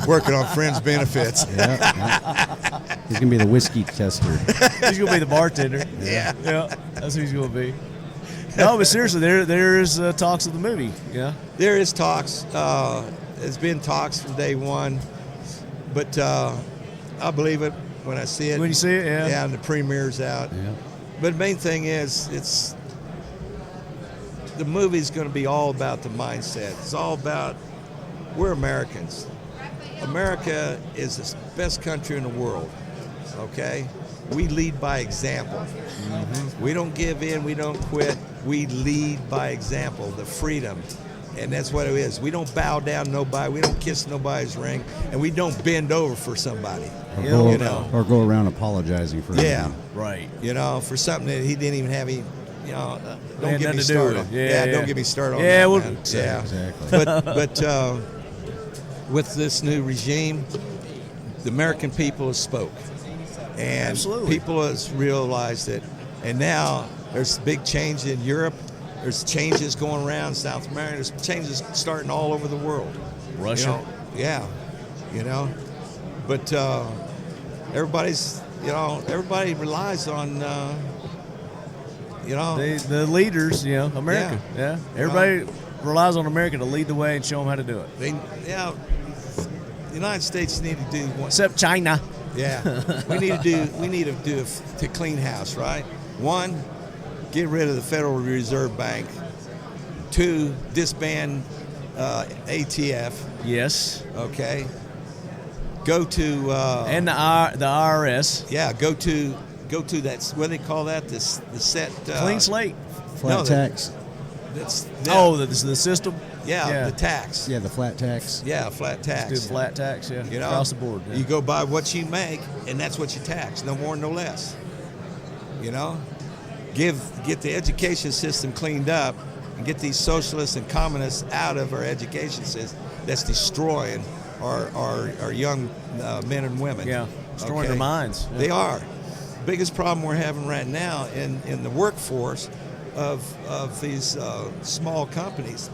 Working on friends' benefits. Yeah. He's going to be the whiskey tester. He's going to be the bartender. Yeah. Yeah, that's who he's going to be. No, but seriously, there is talks of the movie. Yeah. There is talks. There's been talks from day one, but I believe it when I see it. When you see it, yeah. Yeah, and the premiere's out. Yeah. But the main thing is, the movie's going to be all about the mindset. It's all about, we're Americans. America is the best country in the world, okay? We lead by example. Mm-hmm. We don't give in, we don't quit. We lead by example, the freedom. And that's what it is. We don't bow down to nobody. We don't kiss nobody's ring. And we don't bend over for somebody. Or go around apologizing for anything. Right. For something that he didn't even have any, don't had get me nothing to do started. with it. Don't get me started on Yeah, that, well, man. Exactly. But with this new regime, the American people have spoke, and Absolutely. people has realized it, and now there's a big change in Europe. There's changes going around South America. There's changes starting all over the world. Russia. But everybody relies on, The leaders, America. Yeah. Everybody relies on America to lead the way and show them how to do it. the United States need to do one. Except China. Yeah, we need to do to clean house, right? One, get rid of the Federal Reserve Bank. Two, disband ATF. Yes. Okay. Go to And the IRS. yeah. Go to that. What do they call that? The set Clean slate. Flat no, tax. That's The system. the tax. Yeah, the flat tax. Yeah, flat tax. Do flat tax, yeah. Across the board. Yeah. You go by what you make, and that's what you tax, no more, no less. Get the education system cleaned up, and get these socialists and communists out of our education system. That's destroying our young men and women. Yeah, destroying their minds. Yeah. They are. Biggest problem we're having right now in the workforce of these small companies,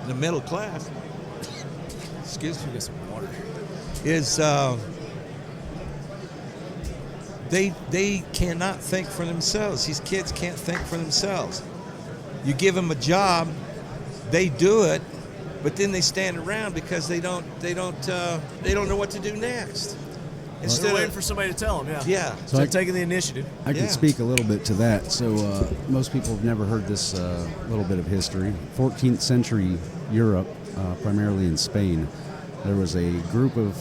the middle class. Excuse me. Get some water. Is they cannot think for themselves. These kids can't think for themselves. You give them a job, they do it, but then they stand around because they don't know what to do next. They're waiting for somebody to tell them. Yeah. So they're taking the initiative. I can speak a little bit to that. So most people have never heard this little bit of history. 14th century Europe, primarily in Spain, there was a group of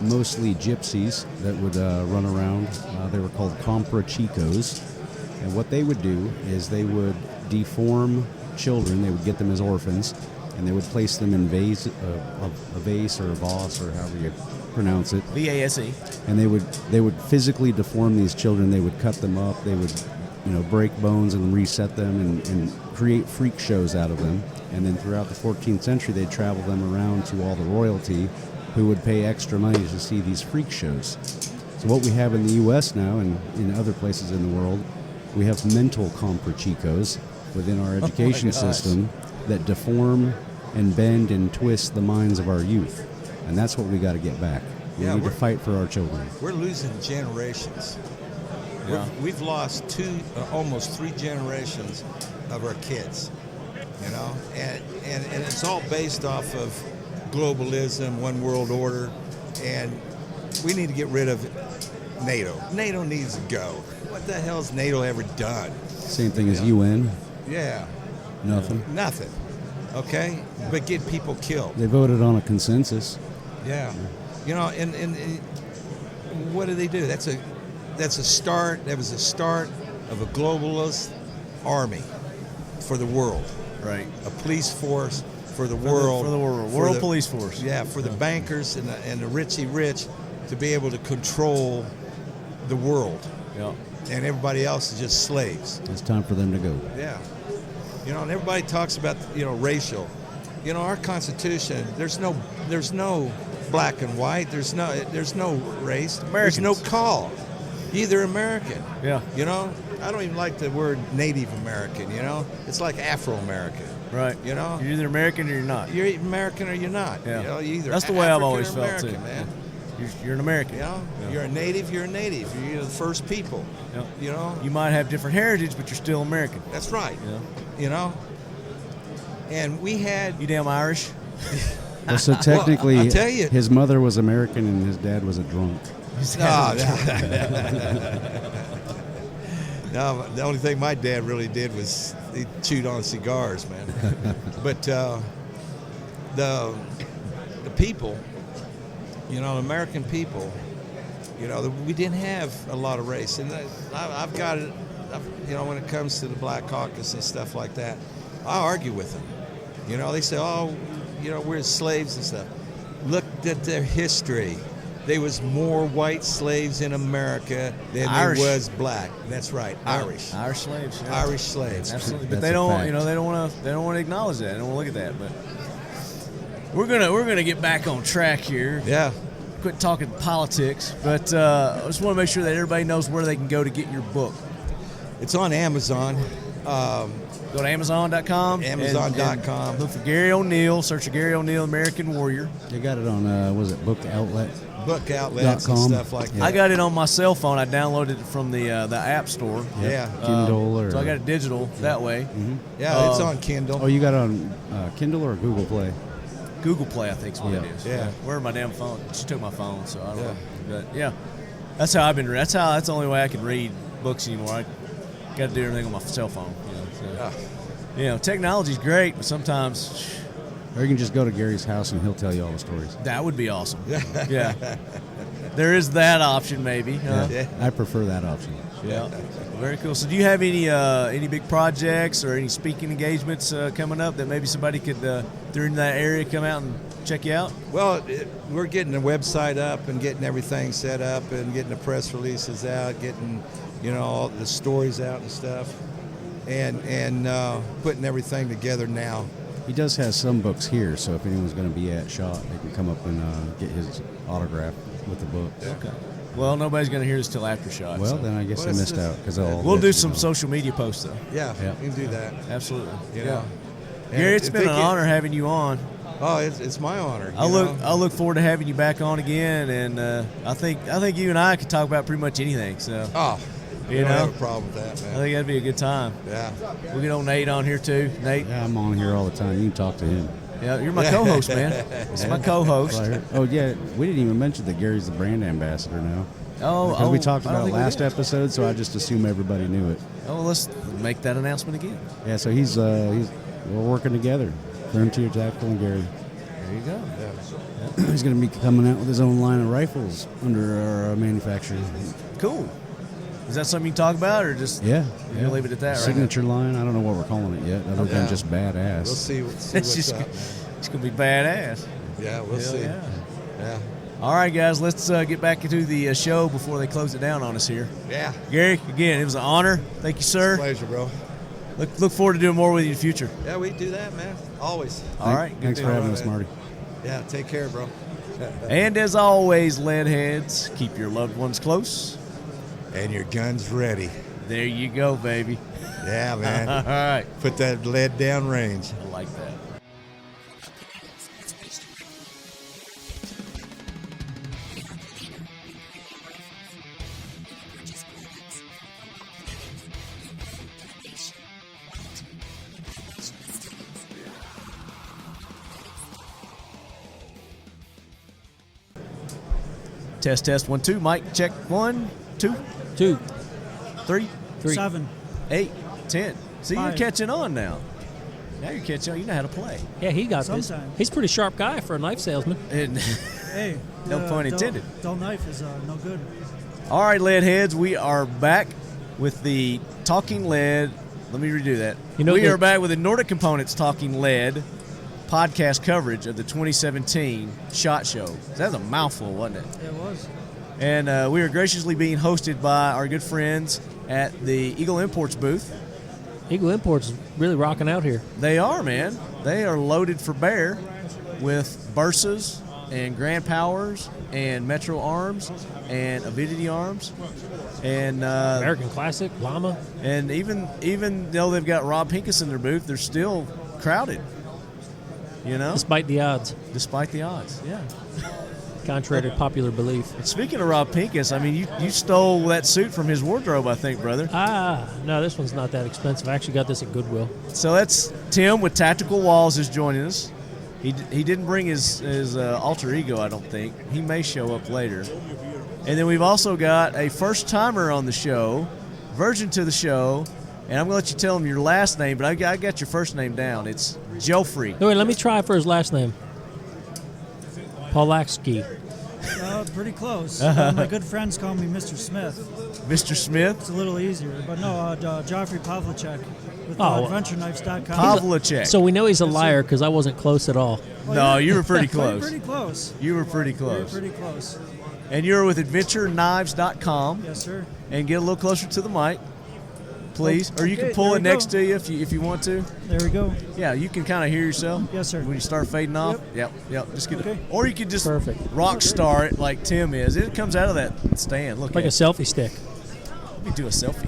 mostly gypsies that would run around. They were called compra chicos. And what they would do is they would deform children. They would get them as orphans, and they would place them in a vase or a vase or however you pronounce it. VASE. And they would physically deform these children. They would cut them up. They would, break bones and reset them and create freak shows out of them. And then throughout the 14th century, they'd travel them around to all the royalty, who would pay extra money to see these freak shows. So what we have in the U.S. now and in other places in the world, we have mental compra chicos within our education system that deform and bend and twist the minds of our youth. And that's what we got to get back. We need to fight for our children. We're losing generations. Yeah. We've lost almost 3 generations of our kids, and it's all based off of globalism, one world order, and we need to get rid of NATO. NATO needs to go. What the hell's NATO ever done? Same thing as UN. Yeah. Nothing. Nothing. Okay? But get people killed. They voted on a consensus. Yeah. And what do they do? That's a start. That was a start of a globalist army for the world. Right. A police force for the world. For the world. World police force. Yeah, for the bankers and the richy rich to be able to control the world. Yeah. And everybody else is just slaves. It's time for them to go. Yeah. And everybody talks about, racial. Our Constitution, there's no black and white. There's no race. There's no call. You're either American. Yeah. I don't even like the word Native American, It's like Afro-American. Right. You're either American or you're not. You're American or you're not. Yeah. You're either That's the way I've African always or felt American, too. man. You're an American. Yeah. You're a native, you're a native. You're the first people. Yeah. You might have different heritage, but you're still American. That's right. Yeah. And we had... You damn Irish. Well, so technically, I'll tell you. his mother was American and his dad was a drunk. No, the only thing my dad really did was he chewed on cigars, man. But the people, American people, we didn't have a lot of race. And I've got it, when it comes to the Black Caucus and stuff like that, I argue with them. They say, we're slaves and stuff. Look at their history. there was more white slaves in America than Irish. there was black. That's right, Irish. Irish slaves. Yeah. Irish slaves. Absolutely, but That's they a don't. fact. You know, they don't want to acknowledge that. They don't want to look at that. But we're gonna get back on track here. Yeah. Quit talking politics, but I just want to make sure that everybody knows where they can go to get your book. It's on Amazon. Go to Amazon.com. Amazon.com. And look for Gary O'Neill. Search for Gary O'Neill, American Warrior. They got it on, was it Book Outlet? Book outlets and .com. stuff like that. I got it on my cell phone. I downloaded it from the App Store. Yeah. Kindle or... So I got it digital that way. Yeah, it's on Kindle. Oh, you got it on Kindle or Google Play? Google Play, I think, is what it Yeah. is. Yeah. Where are my damn phone? She took my phone, so I don't Yeah. know. But yeah, that's how I've been. That's the only way I can read books anymore. I got to do everything on my cell phone. Technology's great, but sometimes Or you can just go to Gary's house and he'll tell you all the stories. that would be awesome. Yeah, there is that option, maybe. Huh? Yeah. I prefer that option. Yeah. Very cool. So, do you have any big projects or any speaking engagements coming up that maybe somebody could, if they're in that area, come out and check you out? Well, we're getting the website up and getting everything set up and getting the press releases out, getting, all the stories out and stuff, and putting everything together now. He does have some books here, so if anyone's going to be at SHOT, they can come up and get his autograph with the book. Okay. Well, nobody's going to hear this till after SHOT. Well, so. then I guess Well, they it's missed just- out because We'll do some social media posts, though. Yeah, Yeah. we can do that. Absolutely. You know. And Gary, it's if been they an get- honor having you on. Oh, it's my honor. I look forward to having you back on again, and I think you and I could talk about pretty much anything. So Oh, You you don't know? have a problem with that, I man. think that'd be a good time. Yeah. We'll get old Nate on here too. Nate, Yeah, I'm on here all the time. You can talk to him. yeah, you're my co-host, man. It's my co-host. Oh, yeah. We didn't even mention that Gary's the brand ambassador now. Because we talked I don't about it think we last did. episode, so I just assume everybody knew it. Oh, let's make that announcement again. Yeah, so we're working together. Frontier Tactical and Gary. There you go. He's going to be coming out with his own line of rifles under our manufacturer. Cool. Is that something you can talk about, or just Yeah. You're gonna leave it at that, right? Signature line. I don't know what we're calling it yet, other than Yeah. just badass. We'll see It's what's just up. it's gonna be badass. Yeah, we'll see. Yeah. Yeah. All right, guys, let's get back into the show before they close it down on us here. Yeah. Gary, again, it was an honor. Thank you, sir. Pleasure, bro. Look forward to doing more with you in the future. Yeah, we do that, man. Always. All right. good Thanks deal. for having All us, right. Marty. Yeah, take care, bro. And as always, lead heads, keep your loved ones close. And your gun's ready. There you go, baby. Yeah, man. All right. Put that lead down range. I like that. Test 1 2. Mike, check 1 2 2, 3 3. 7. 8 10. See, you're 5. catching on now. Now you're catching on. You know how to play. Yeah, he got this. Sometimes. He's a pretty sharp guy for a knife salesman. And Hey. No pun intended. Dull knife is no good. all right, lead heads, we are back with the Talking Lead. Let me redo that. You know we the- are back with the Nordic Components Talking Lead podcast coverage of the 2017 SHOT Show. That was a mouthful, wasn't it? It was. And we are graciously being hosted by our good friends at the Eagle Imports booth. Eagle Imports really rocking out here. They are, man. They are loaded for bear with Bursas and Grand Powers and Metro Arms and Avidity Arms and American Classic, Llama. and even though they've got Rob Pincus in their booth, they're still crowded. You know, Despite the odds, despite the odds. Yeah. contrary to popular belief. Speaking of Rob Pincus, I mean, you stole that suit from his wardrobe, I think, brother. No, this one's not that expensive. I actually got this at Goodwill. So that's Tim with Tactical Walls is joining us. He didn't bring his alter ego, I don't think. He may show up later. And then we've also got a first-timer on the show, virgin to the show, and I'm going to let you tell him your last name, but I got your first name down. It's Joffrey. No, wait, let me try for his last name. Polaksky. Pretty close. My good friends call me Mr. Smith. Mr. Smith. It's a little easier. But no, Joffrey Pavlicek with Oh. AdventureKnives.com. Pavlicek. So we know he's a liar because I wasn't close at all. No, you were pretty Well, close. Pretty close. You were pretty You were close. pretty close. And you're with AdventureKnives.com. Yes, sir. And get a little closer to the mic, please. Or you can Okay, pull there it we next go. to you if you want to. There we go. Yeah, you can kind of hear yourself. Yes, sir. When you start fading off. Yep. Just get Okay. it. Or you could just Perfect. rock star it like Tim is. It comes out of that stand. Look Like a at selfie stick. Let me do a selfie.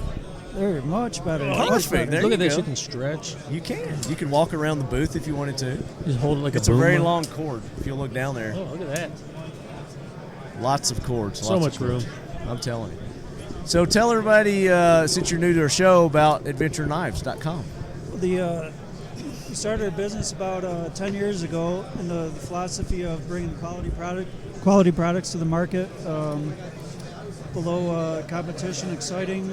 There, much better. Perfect. Much better. There Look you at this. go. You can stretch. You can. You can walk around the booth if you wanted to. Just hold it like It's a a very boomer. long cord. If you look down there, Oh, look at that. lots of cords. So lots much of cords. room. I'm telling you. So tell everybody, since you're new to our show, about AdventureKnives.com. We started our business about 10 years ago in the philosophy of bringing quality products to the market, below competition, exciting,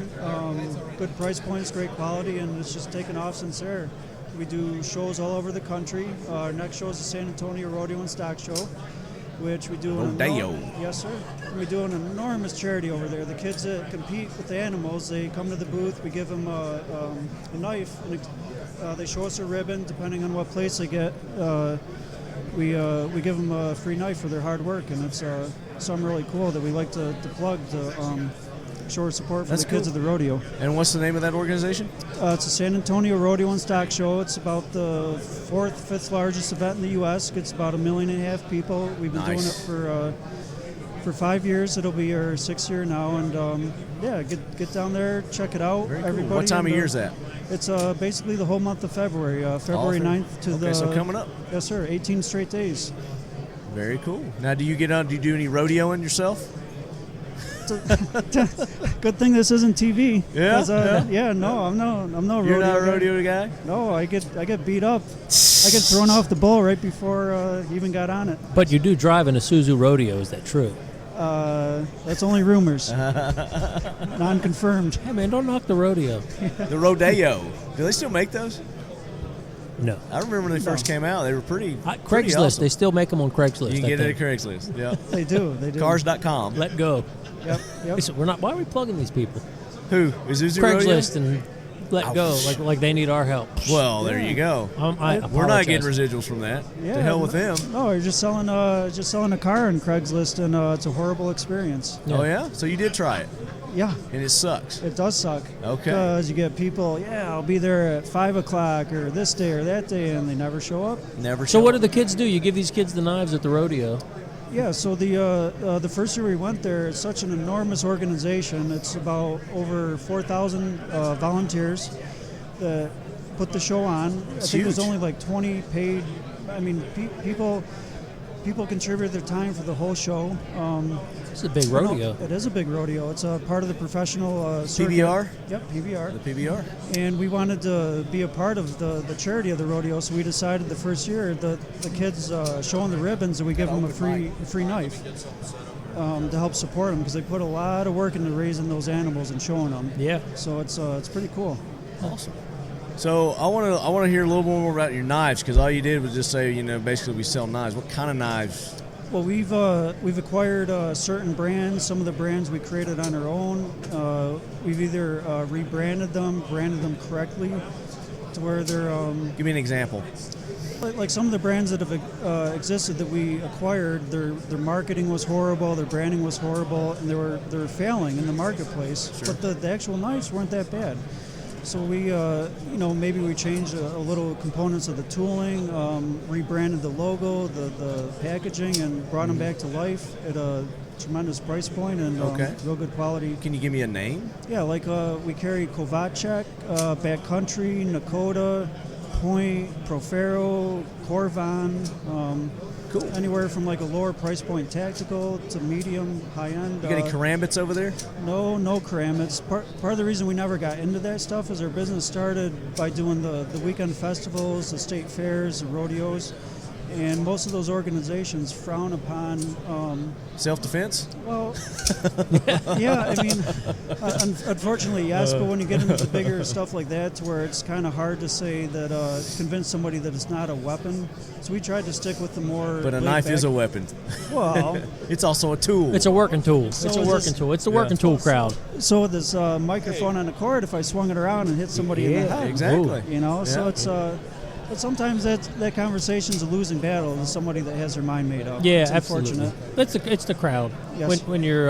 good price points, great quality, and it's just taken off since there. We do shows all over the country. Our next show is the San Antonio Rodeo and Stock Show, which we do Rodeo. Yes, sir. We do an enormous charity over there. The kids that compete with the animals, they come to the booth. We give them a knife, and they show us a ribbon. Depending on what place they get, we give them a free knife for their hard work, and it's something really cool that we like to plug to show our support for That's the kids cool. of the rodeo. And what's the name of that organization? It's the San Antonio Rodeo and Stock Show. It's about the fifth largest event in the U.S. Gets about 1.5 million people. We've been doing Nice. it for 5 years. It'll be our 6th year now, and get down there, check it out. Very cool. Everybody. What time of year is that? It's basically the whole month of February, February 9th to Okay, so coming up. Yes, sir. 18 straight days. Very cool. Now, do you do any rodeoing yourself? Good thing this isn't TV. Yeah? 'Cause, no, I'm no You're rodeo not a guy. rodeo guy? No, I get beat up. I get thrown off the bull right before you even got on it. But you do drive in a Suzu Rodeo. Is that true? That's only rumors, non-confirmed. Hey, man, don't knock the rodeo. The Rodeo. Do they still make those? No. I remember when they first came out. They were pretty Craigslist. awesome. They still make them on Craigslist. You can I get it think. at Craigslist. Yeah. They do. Cars.com. Let go. Yep. Hey, so we're not. Why are we plugging these people? Who? Isuzu Rodeo? Craigslist and let go. Like they need our help. Well, there you go. I We're not getting apologize. residuals from that. Yeah, To hell with them. No, you're just selling a car on Craigslist, and it's a horrible experience. Oh, yeah? So you did try it, Yeah, and it sucks. it does suck. Okay. Because you get people, I'll be there at 5 o'clock or this day or that day, and they never show up. Never So show what do up. the kids do? You give these kids the knives at the rodeo. Yeah, so the first year we went there, it's such an enormous organization. It's about over 4,000 volunteers that put the show on. I think there's huge. only like 20 paid. I mean, people contribute their time for the whole show. It's a big rodeo. It is a big rodeo. It's a part of the professional circuit. PBR? Yep, PBR. The PBR? And we wanted to be a part of the charity of the rodeo, so we decided the first year the kids showing the ribbons, and we give them a free knife to help support them, because they put a lot of work into raising those animals and showing them. Yeah. So it's pretty cool. Awesome. So I want to hear a little more about your knives, because all you did was just say, basically we sell knives. What kind of knives? Well, we've acquired certain brands. Some of the brands we created on our own. We've either rebranded them, branded them correctly, to where they're Give me an example. like some of the brands that have existed that we acquired. Their marketing was horrible, their branding was horrible, and they were failing in the marketplace. Sure. But the actual knives weren't that bad. So we, maybe we changed a little components of the tooling, rebranded the logo, the packaging, and brought them back to life at a tremendous price point and Okay. real good quality. Can you give me a name? Yeah, like we carry Kovacek, Backcountry, Nakota, Point, Profero, Corvan. Cool. Anywhere from like a lower price point tactical to medium, high end. You got any karambits over there? No karambits. Part of the reason we never got into that stuff is our business started by doing the weekend festivals, the state fairs, the rodeos, and most of those organizations frown upon. Self-defense? Well, yeah, I mean, unfortunately, yes, but when you get into the bigger stuff like that, to where it's kind of hard to say that, convince somebody that it's not a weapon. So we tried to stick with the more. But a laid knife back- is a weapon. Well, It's also a tool. It's a working tool. It's So a is working this- tool. It's the working tool crowd. so with this microphone on the cord, if I swung it around and hit somebody in the head, exactly. So Yeah. it's But sometimes that conversation's a losing battle to somebody that has their mind made up. Yeah, it's absolutely. unfortunate. It's the crowd. Yes. When you're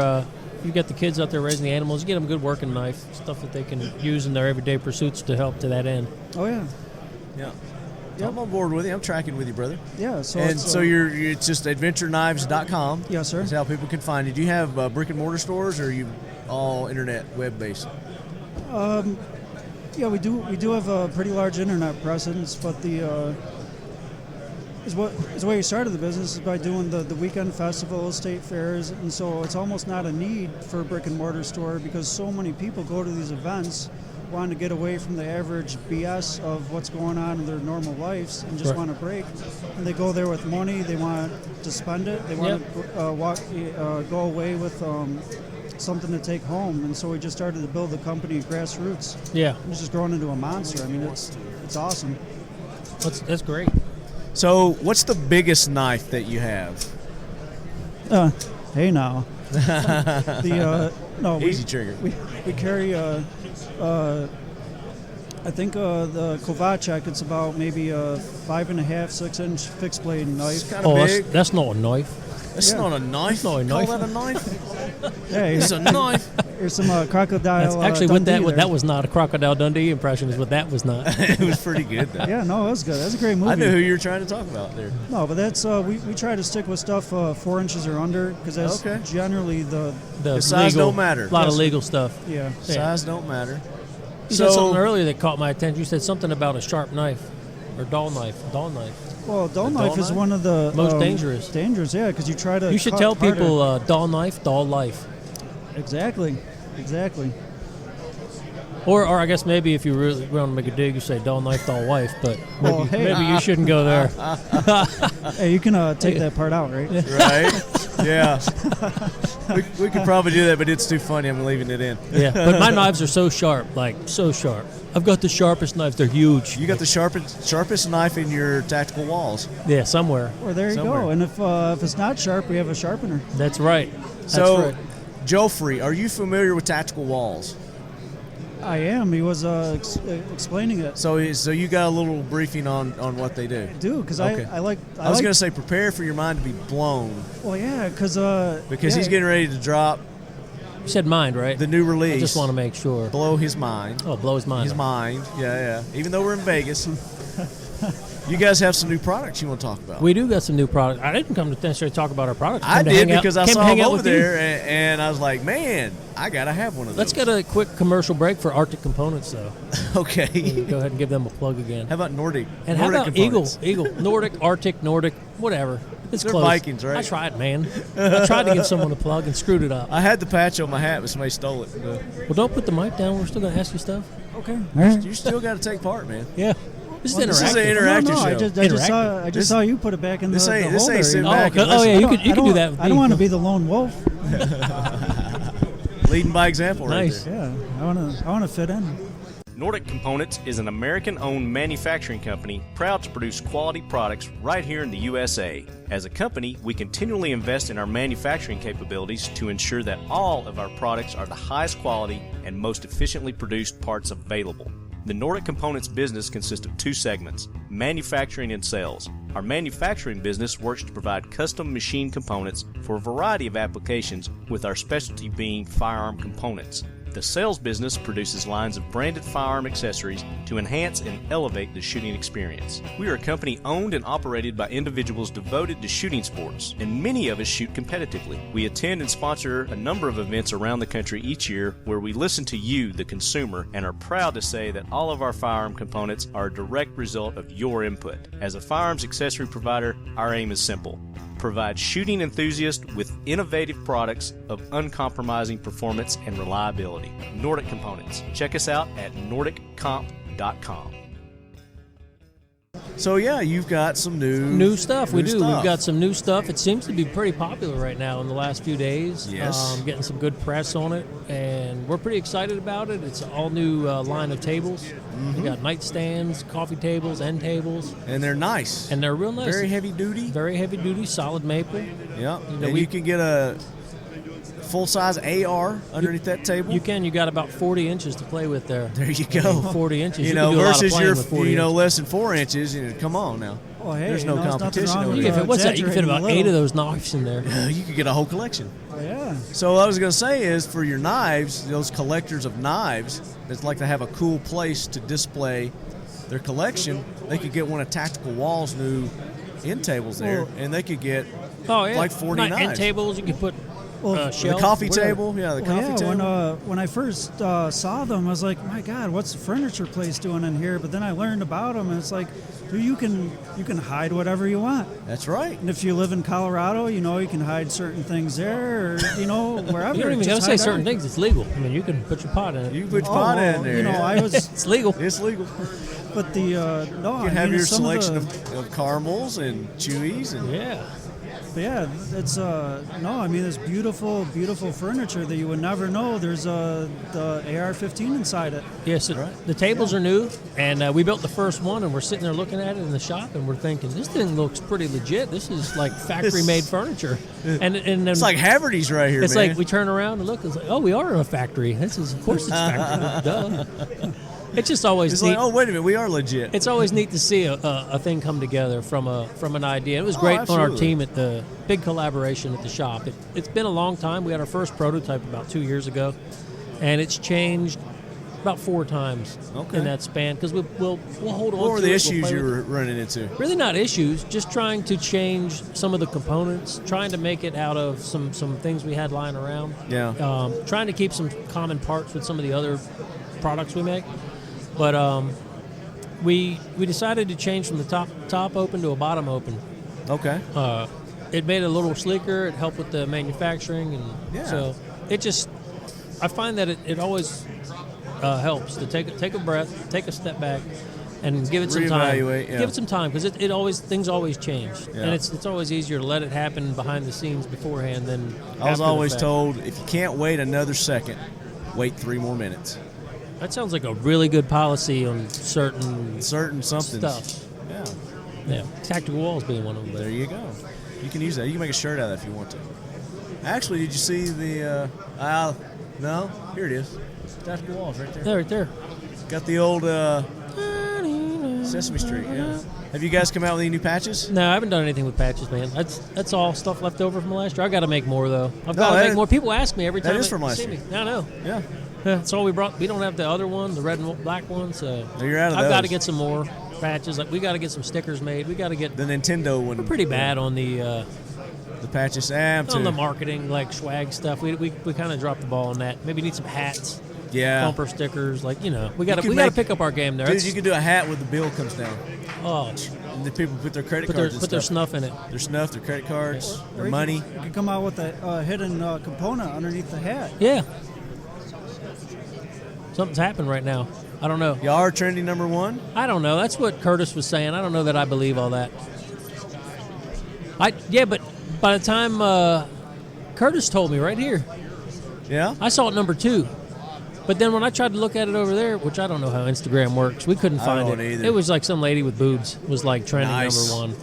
you got the kids out there raising the animals, you get them a good working knife, stuff that they can use in their everyday pursuits to help to that end. Oh yeah. Yeah. Yep. I'm on board with you. I'm tracking with you, brother. Yeah. So And it's, so it's just adventureknives.com. Yes, sir. That's how people can find you. Do you have brick and mortar stores, or are you all internet web based? Yeah, we do have a pretty large internet presence, but the way you started the business is by doing the weekend festivals, state fairs, and so it's almost not a need for a brick and mortar store because so many people go to these events wanting to get away from the average BS of what's going on in their normal lives and just Right. want a break. And they go there with money, they want to spend it, they want to go away with something to take home, and so we just started to build the company grassroots. Yeah, It's just growing into a monster. I mean, it's awesome. that's great. So, what's the biggest knife that you have? Hey now, no, Easy trigger. we carry I think the Kovacic. It's about maybe a 5.5, 6 inch fixed blade knife. Kind of big. That's not a knife. That's Yeah. not a knife. That's not a Call knife. that a knife? Hey, It's a knife. here's some crocodile. That's actually what Dundee there. that was not a Crocodile Dundee impression. Is what that was not. It was pretty good, though. Yeah, no, it was good. That's a great movie. I knew who you were trying to talk about there. No, but that's we try to stick with stuff 4 inches or under because that's Okay. generally the The size legal, don't matter. A lot of Yes. legal stuff. yeah. Size don't matter. You said something earlier that caught my attention. You said something about a sharp knife or dull knife. Well, dull The knife dull is knife? one of the Most dangerous. Dangerous, yeah, because you try to. You should cut tell harder. people dull knife, dull life. Exactly. Or I guess maybe if you really want to make a dig, you say dull knife, dull wife. But maybe, Well, hey. maybe you shouldn't go there. Hey, you can take that part out, right? Right? Yeah. We could probably do that, but it's too funny. I'm leaving it in. Yeah, but my knives are so sharp, like so sharp. I've got the sharpest knives. They're huge. You got the sharpest knife in your tactical walls. Yeah, somewhere. Well, there you Somewhere. go. And if it's not sharp, we have a sharpener. That's right. So, That's right. Joffrey, are you familiar with tactical walls? I am. He was explaining it. So you got a little briefing on what they do. I do because Okay. I like. I was going to say prepare for your mind to be blown Well, yeah, because he's getting ready to drop You said mind, right? the new release. I just want to make sure. blow his mind. Oh, blow his mind. His mind. Yeah. Even though we're in Vegas. You guys have some new products you want to talk about. We do got some new products. I didn't come to necessarily talk about our products. I Came to did hang out- because I came to saw hang him out over with you. there, and I was like, man, I got to have one of those. Let's get a quick commercial break for Arctic Components, though. Okay. Go ahead and give them a plug again. How about Nordic? And Nordic how about components? Eagle, Nordic, Arctic, Nordic, whatever. It's They're close. Vikings, right? I tried, man. I tried to give someone a plug and screwed it up. I had the patch on my hat, but somebody stole it. Well, don't put the mic down. We're still going to ask you stuff. okay. All right. You still got to take part, man. Yeah. This Well, is this is interactive. an interactive No, show. I just saw you put it back in This the ain't holder. sit you know? back and Oh, listen. yeah, you I can don't- do that with I don't me. want to be the lone wolf. Leading by example, Nice. right there. Yeah, I want to fit in. Nordic Components is an American-owned manufacturing company proud to produce quality products right here in the USA. As a company, we continually invest in our manufacturing capabilities to ensure that all of our products are the highest quality and most efficiently produced parts available. The Nordic Components business consists of two segments, manufacturing and sales. Our manufacturing business works to provide custom machine components for a variety of applications, with our specialty being firearm components. The sales business produces lines of branded firearm accessories to enhance and elevate the shooting experience. We are a company owned and operated by individuals devoted to shooting sports, and many of us shoot competitively. We attend and sponsor a number of events around the country each year where we listen to you, the consumer, and are proud to say that all of our firearm components are a direct result of your input. As a firearms accessory provider, our aim is simple: provide shooting enthusiasts with innovative products of uncompromising performance and reliability. Nordic Components. Check us out at nordiccomp.com. So, yeah, you've got some New stuff. We new do. stuff. We've got some new stuff. It seems to be pretty popular right now in the last few days. Yes. Getting some good press on it, and we're pretty excited about it. It's an all-new line of tables. We got nightstands, coffee tables, end tables, And they're nice. and they're real nice. Very heavy duty. Very heavy duty, solid maple. Yeah. know, And we- you can get a full-size AR underneath that table. You got about 40 inches to play with there. There you go. 40 inches. You can know, do a lot of versus playing your, with 40 inches. less than 4 inches. Come on now. Oh, hey, There's no there's nothing competition wrong over with You there. can fit, what's that? You can fit about 8 of exaggerating a those knives in there. You could get a whole collection. little. Yeah. So what I was going to say is, for your knives, those collectors of knives that like to have a cool place to display their collection, they could get one of Tactical Wall's new end tables there, and they could get like 40 End knives. tables, you can put The shelves, coffee whatever. table, the coffee table. When I first saw them, I was like, my God, what's the furniture place doing in here? But then I learned about them, and it's like, dude, you can hide whatever you want. That's right. And if you live in Colorado, you can hide certain things there, or wherever. You don't even got to Just say hide certain everything. things. It's legal. I mean, you can put your pot in it. You can put your Oh, pot well, in there. I was, It's legal. It's legal. but the no, You can have your some selection of of caramels and chewies. And Yeah. But yeah, it's this beautiful, beautiful furniture that you would never know. There's the AR-15 inside it. Yes, the tables are new, and we built the first one, and we're sitting there looking at it in the shop, and we're thinking, this thing looks pretty legit. This is like factory-made furniture. And then it's like Haverty's right here, it's man. like we turn around and look, it's like, oh, we are in a factory. Of course it's factory. Duh. It's just always It's neat. like, oh, wait a minute, we are legit. It's always neat to see a thing come together from an idea. It was great on our absolutely. team at the big collaboration at the shop. It's been a long time. We had our first prototype about 2 years ago, and it's changed about 4 times in that span because we'll hold on. What were to the it, issues we'll you play with were running into? it. Really not issues, just trying to change some of the components, trying to make it out of some things we had lying around. Yeah. Trying to keep some common parts with some of the other products we make. But we decided to change from the top open to a bottom open. Okay. It made it a little sleeker. It helped with the manufacturing, and so it just. I find that it always helps to take a breath, take a step back, and give it some time. Reevaluate, yeah. Give it some time because things always change, Yeah. and it's always easier to let it happen behind the scenes beforehand than. I was after the always fact. told, if you can't wait another second, wait 3 more minutes. That sounds like a really good policy on certain Certain somethings. stuff. Yeah. Yeah, Tactical Walls being one of them. There you go. You can use that. You can make a shirt out of that if you want to. Actually, did you see the? No. Here it is. Tactical Walls right there. There, right there. Got the old Sesame Street. Yeah. Have you guys come out with any new patches? No, I haven't done anything with patches, man. That's all stuff left over from last year. I got to make more though. I've got to make more. People ask me every time that is they from last see year. me. No, no. Yeah. That's all we brought. We don't have the other one, the red and black one. So You're out of I've got to those. get some more patches. Like we got to get some stickers made. We got to get. The Nintendo one. We're pretty bad on the patches. on the marketing, like swag stuff. We kind of dropped the ball on that. Maybe need some hats. Yeah. Bumper stickers, like we got could to make- pick up our game there. Dude, That's- you could do a hat where the bill comes down. oh, And the people put their credit put cards and their stuff. snuff in it. Their snuff, their credit cards, Or their you money. You could come out with a hidden component underneath the hat. Yeah. Something's happening right now. I don't know. Y'all are trending #1. I don't know. That's what Curtis was saying. I don't know that I believe all that. But by the time Curtis told me right here, Yeah? I saw it #2. But then when I tried to look at it over there, which I don't know how Instagram works, we couldn't I find don't it. either. It was like some lady with boobs was like trending Nice. #1.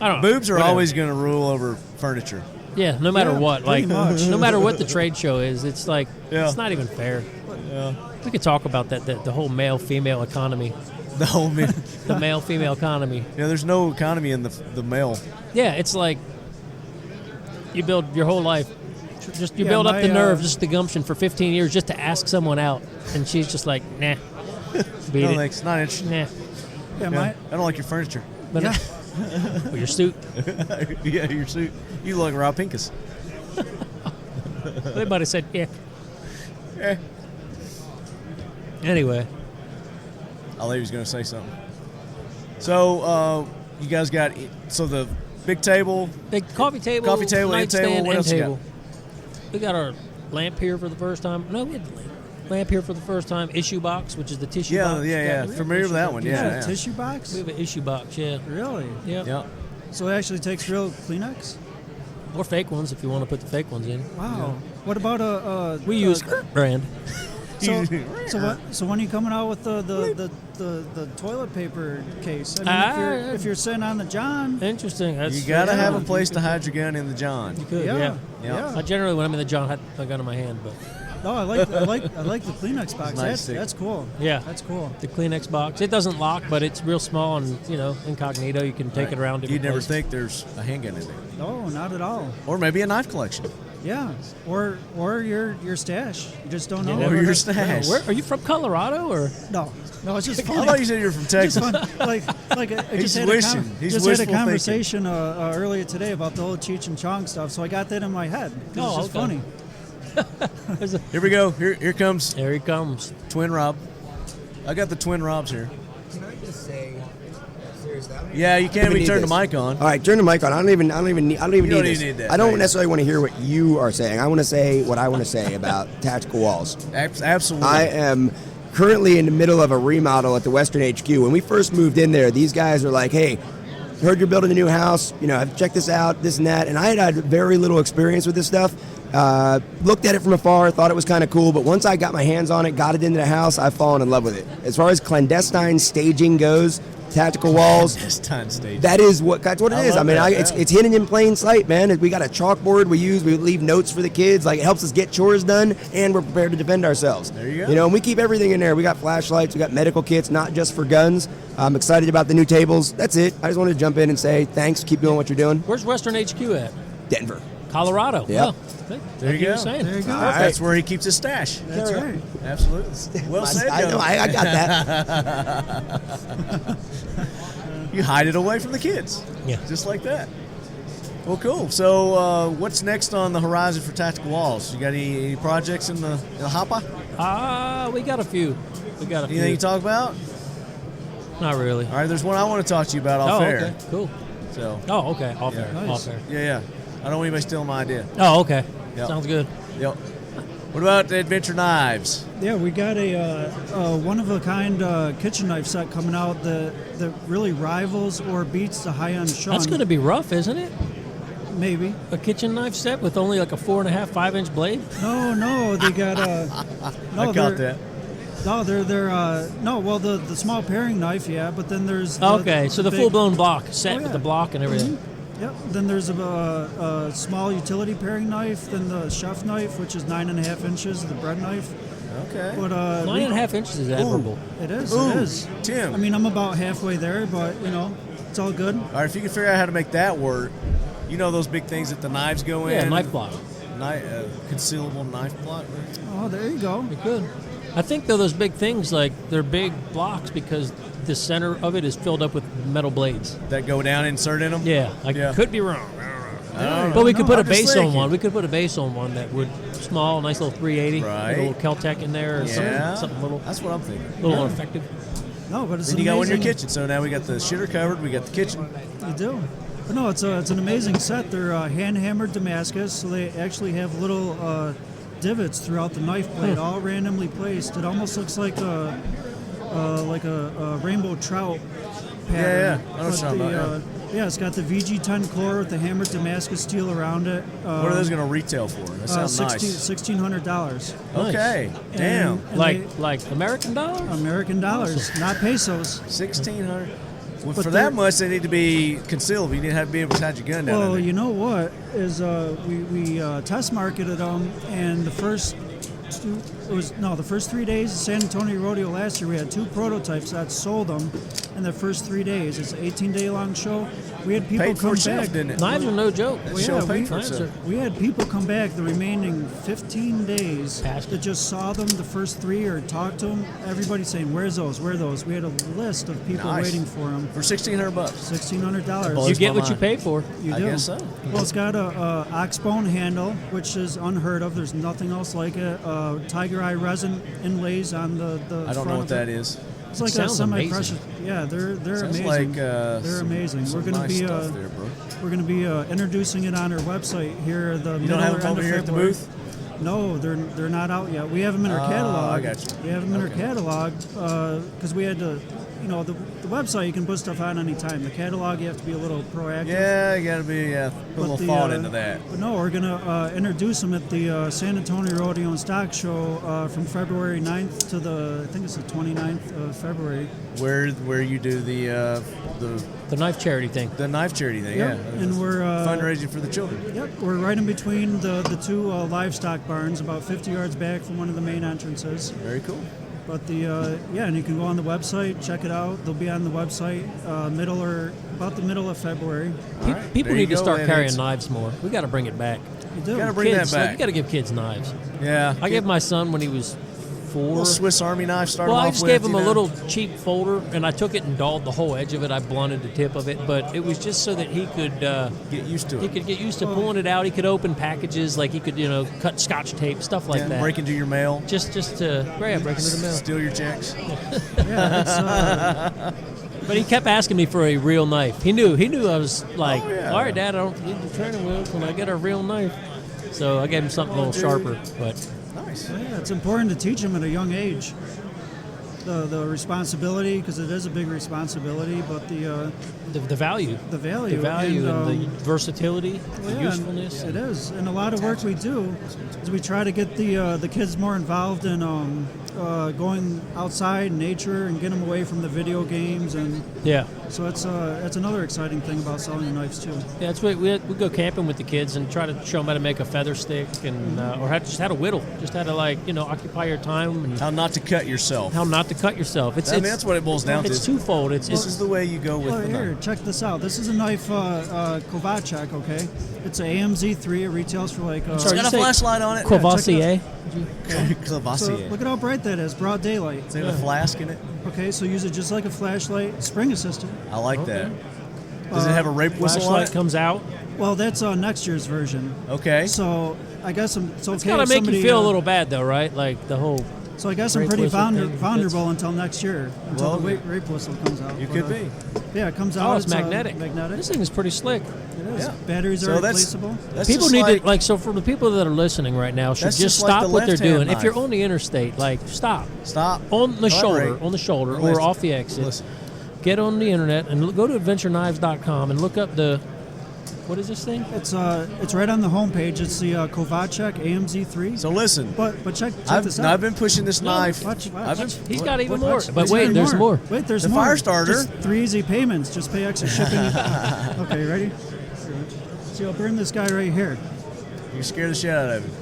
I don't know. Boobs are Whatever. always going to rule over furniture. Yeah, no matter Yeah, what. Like pretty much. no matter what the trade show is, it's like Yeah. it's not even fair. Yeah. We could talk about that the whole male female economy. The whole man. The male female economy. Yeah, there's no economy in the male. Yeah, it's like you build your whole life. Just you Yeah, build up the my, nerve, just the gumption for 15 years just to ask someone out, and she's just like, nah, beat No it, thanks. Not interested. nah. Yeah, Yeah. my I don't like your furniture. But Yeah. with your suit, Yeah, your suit. You look like Rob Pincus. everybody said, yeah. Eh. Anyway, I thought he was going to say something. So, you guys got the big table. big coffee table, Coffee table, end table, nightstand, what else you got? table. We got our lamp here for the first time. No, we had the lamp here for the first time. Issue box, which is the tissue Yeah, box. yeah. Got- Familiar with that one, you yeah. got a yeah. tissue box. We have an issue box, yeah. Really? Yep. Yeah. So it actually takes real Kleenex. Or fake ones if you want to put the fake ones in. Wow. What about a We use brand. So when are you coming out with the toilet paper case? I mean, if you're sitting on the John. Interesting. You gotta have a place to hide your gun in the John. You could, yeah. I generally, when I'm in the John, I have a gun in my hand, but. No, I like the Kleenex box. That's cool. Yeah, that's cool. The Kleenex box. It doesn't lock, but it's real small and incognito. You can take it around. You'd never places. think there's a handgun in there. No, not at all. Or maybe a knife collection. Yeah, or your stash. You just don't know. Or your stash. Where are you from? Colorado or no? It's just funny. I thought you said you were from Texas. Like I He's just wishing. Just had a conversation earlier today about the whole Cheech and Chong stuff, so I got that in my head. It's just funny. Here we go. Here comes. There he comes. Twin Rob. I got the Twin Robs here. Can I just say, seriously? Yeah, you can't even turn the mic on. All right, turn the mic on. I don't even need this. Need that, I don't necessarily want to hear what you are saying. I want to say what I want to say about Tactical Walls. Absolutely. I am currently in the middle of a remodel at the Western HQ. When we first moved in there, these guys were like, "Hey, heard you're building a new house. Check this out, this and that." And I had very little experience with this stuff. Looked at it from afar, thought it was kind of cool, but once I got my hands on it, got it into the house, I've fallen in love with it. As far as clandestine staging goes, Tactical Walls, that's what it is. I mean, it's hidden in plain sight, man. We got a chalkboard we leave notes for the kids. Like, it helps us get chores done, and we're prepared to defend ourselves. There you go. And we keep everything in there. We got flashlights, we got medical kits, not just for guns. I'm excited about the new tables. That's it. I just wanted to jump in and say thanks. Keep doing what you're doing. Where's Western HQ at? Denver. Colorado. Yep. There you go. There you go. That's where he keeps his stash. That's right. Absolutely. Well said, I got that. You hide it away from the kids. Yeah. Just like that. Well, cool. So what's next on the horizon for Tactical Walls? You got any projects in the hopper? We got a few. Anything you talk about? Not really. All right, there's one I want to talk to you about off air. Okay, cool. So. Oh, okay. Off air. Nice. Off air. Yeah. I don't want anybody stealing my idea. Oh, okay. Yep. Sounds good. Yep. What about the Adventure Knives? Yeah, we got a one-of-a-kind kitchen knife set coming out that really rivals or beats the high-end Shun. That's going to be rough, isn't it? Maybe. A kitchen knife set with only like a 4.5, 5-inch blade? No, they got I caught that. No, they're the small paring knife, yeah, but then there's the big, full-blown block set with the block and everything. Mm-hmm. Yep. Then there's a small utility paring knife, then the chef knife, which is 9.5 inches, the bread knife. Okay. But 9.5 inches is admirable. It is. Ooh, it is. Tim. I mean, I'm about halfway there, but it's all good. All right, if you can figure out how to make that work, those big things that the knives go in. Yeah, knife block. Concealable knife block. Oh, there you go. You could. I think though those big things, they're big blocks because the center of it is filled up with metal blades that go down, insert in them. Yeah, could be wrong. Yeah. But we could put a base on one. We could put a base on one that would small, nice little 380, right? With a little Kel-Tec in there, or something little. That's what I'm thinking. A little more effective. No, but it's then you got one in your kitchen. So now we got the shitter covered. We got the kitchen. You do. But no, it's an amazing set. They're hand-hammered Damascus, so they actually have little divots throughout the knife blade, all randomly placed. It almost looks like a rainbow trout pattern. Yeah. I know what you're talking about. Yeah, it's got the VG10 core with the hammered Damascus steel around it. What are those going to retail for? That sounds nice. $1,600. Okay, damn. And like American dollars? American dollars, not pesos. $1,600. Well, But for that much, they need to be concealed. You need to be able to hide your gun down Well, there. you know what is we test marketed them, and the first 3 days of San Antonio Rodeo last year, we had 2 prototypes that sold them in the first 3 days. It's an 18-day long show. We had people paid for come itself, back. didn't it? Knives are no joke. That show paid for knives itself. We had people come back the remaining 15 days that just saw them the first 3 or talked to them. Everybody saying, "Where's those? Where are those?" We had a list of people Nice. waiting for them. For $1,600. $1,600. You get my what you mind. pay for. You I do. guess so. Well, it's got a oxbone handle, which is unheard of. There's nothing else like it. Tiger eye resin inlays on the I don't front know of what that is. It's like a Sounds semi-precious. amazing. Yeah, they're Sounds amazing. like they're amazing. some We're going to nice be stuff there, bro. we're going to be introducing it on our website here. The You don't have them over here at the booth? No, they're not out yet. We have them in our catalog. I got you. We have them in our catalog because we had to the website you can put stuff on anytime. The catalog you have to be a little proactive. Yeah, you got to be put a little thought into that. But no, we're gonna introduce them at the San Antonio Rodeo and Stock Show from February 9th to I think it's the 29th of February. Where you do the knife charity thing. The knife charity thing, Yep. yeah. And we're fundraising for the children. Yep, we're right in between the two livestock barns, about 50 yards back from one of the main entrances. Very cool. But and you can go on the website, check it out. They'll be on the website about the middle of February. People need to start carrying knives more. We got to bring it back. You do. Got to bring kids, that back. You got to give kids knives. Yeah. I gave my son when he was 4. Little Swiss Army knife started Well, off I just with, gave him you a know? little cheap folder, and I took it and dulled the whole edge of it. I blunted the tip of it, but it was just so that he could get used to it. He could get used to pulling it out. He could open packages, like he could, cut Scotch tape, stuff like that. Break into your mail. Just to break into the mail. Steal your checks. But he kept asking me for a real knife. He knew I was like, Oh, yeah. all right, Dad, I don't need the training wheels when I get a real knife. So I gave him something a little sharper, but. Nice. Yeah, it's important to teach them at a young age. The responsibility, because it is a big responsibility, but the value. The value. And the versatility, the yeah, usefulness. It is. And a lot of work we do is we try to get the kids more involved in going outside in nature and get them away from the video games. And yeah. So that's another exciting thing about selling the knives, too. Yeah, that's what we go camping with the kids and try to show them how to make a feather stick and or just how to whittle. Just how to, occupy your time. And how not to cut yourself. How not to cut yourself. That's what it boils down to. It's twofold. This is the way you go with the here, knife. check this out. This is a knife, Kovacic, okay? It's an AMZ3. It retails for like... It's got a flashlight on it. Courvoisier. Courvoisier. So look at how bright that is. Broad daylight. Is there a flask in it? Okay, so use it just like a flashlight. Spring assisted. I like that. Does it have a rape whistle on Flashlight it? comes out. Well, that's next year's version. Okay. So I guess it's okay. It's got to make you feel a little bad, though, right? Like the whole... So I guess I'm rape pretty whistle thing, vulnerable until next year, until the rape whistle comes out. You could be. Yeah, it comes out. Oh, it's magnetic. Magnetic. This thing is pretty slick. It is. Yeah. Batteries are replaceable. People need to, so for the people that are listening right now, should That's just just like stop the what they're left-hand doing. If you're knife. on the interstate, stop. Stop. On the shoulder, Collaborate. or Listen. off the exit. Listen. Get on the internet and go to adventureknives.com and look up the... What is this thing? It's right on the homepage. It's the Kovacic AMZ3. So listen. But check this out. I've been pushing this knife. Watch. He's got even more. Watch. But There's wait, even there's more. Wait, there's The more. fire starter. Just 3 easy payments. Just pay extra shipping. Okay, ready? See, I'll burn this guy right here. You scare the shit out of him.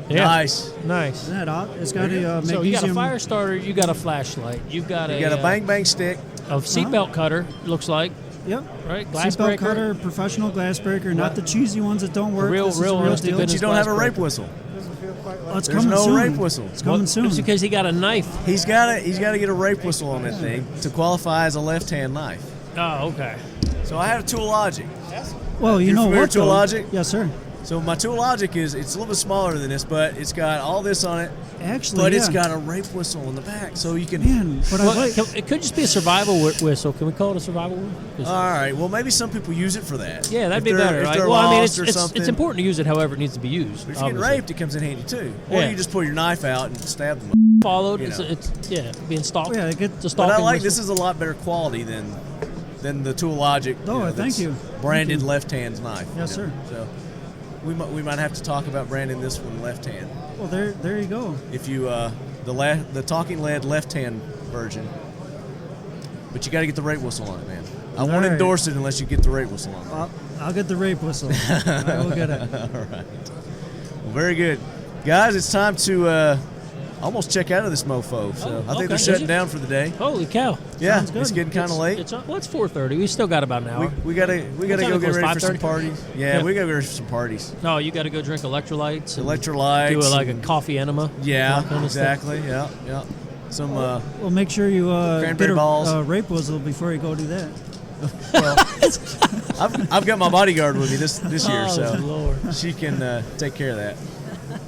Yeah. Nice. Isn't that odd? It's got a magnesium. So you got a fire starter, you got a flashlight, you got a bang bang stick. A seatbelt cutter, looks like. Yep. Right? Glass Seatbelt breaker. cutter, professional glass breaker, not the cheesy ones that don't work. Real This is a real honest deal. to But you don't have a rape whistle. Oh, it's There's coming no soon. rape whistle. It's coming soon. It's because he got a knife. He's got to get a rape whistle on that thing to qualify as a left-hand knife. Oh, okay. So I have Tool Logic. Well, you You're know familiar what? with Tool though? Logic? Yes, sir. So my Tool Logic it's a little bit smaller than this, but it's got all this on it. Actually, But yeah. it's got a rape whistle in the back, so you can. Man, but I like. It could just be a survival whistle. Can we call it a survival whistle? All right. Well, maybe some people use it for that. Yeah, that'd If be they're- better. If Right? they're Well, I mean, lost or it's something. important to use it however it needs to be used. But if you're getting obviously. raped, it comes in handy too. Or Yeah. you just pull your knife out and stab them. Followed, you know. it's being stalked. Yeah, It's a But stalking I like whistle. this is a lot better quality than the Tool Logic. Oh, thank that's you. Branded Thank you. left-hand knife. Yes, sir. So we might have to talk about branding this one left-hand. Well, there you go. If you the Talking Lead left-hand version, but you got to get the rape whistle on it, man. I won't right. endorse it unless you get the rape whistle on it. I'll get the rape whistle. I will get it. All right. Well, very good, guys. It's time to almost check out of this mofo. So I think they're Is shutting it? down for the day. Holy cow! Yeah, Sounds good. it's getting kind of late. It's 4:30. We still got about an hour. We gotta time go it get close, ready for some 5:30? parties. Yeah, Yeah. we gotta go ready for some parties. No, you got to go drink electrolytes. and Electrolytes. Do like a and- coffee enema. Yeah, that kind of stuff. exactly. Yeah. Some Well, make sure you Cranberry get a balls. rape whistle before you go do that. I've got my bodyguard with me this year, Oh, so Lord. she can take care of that.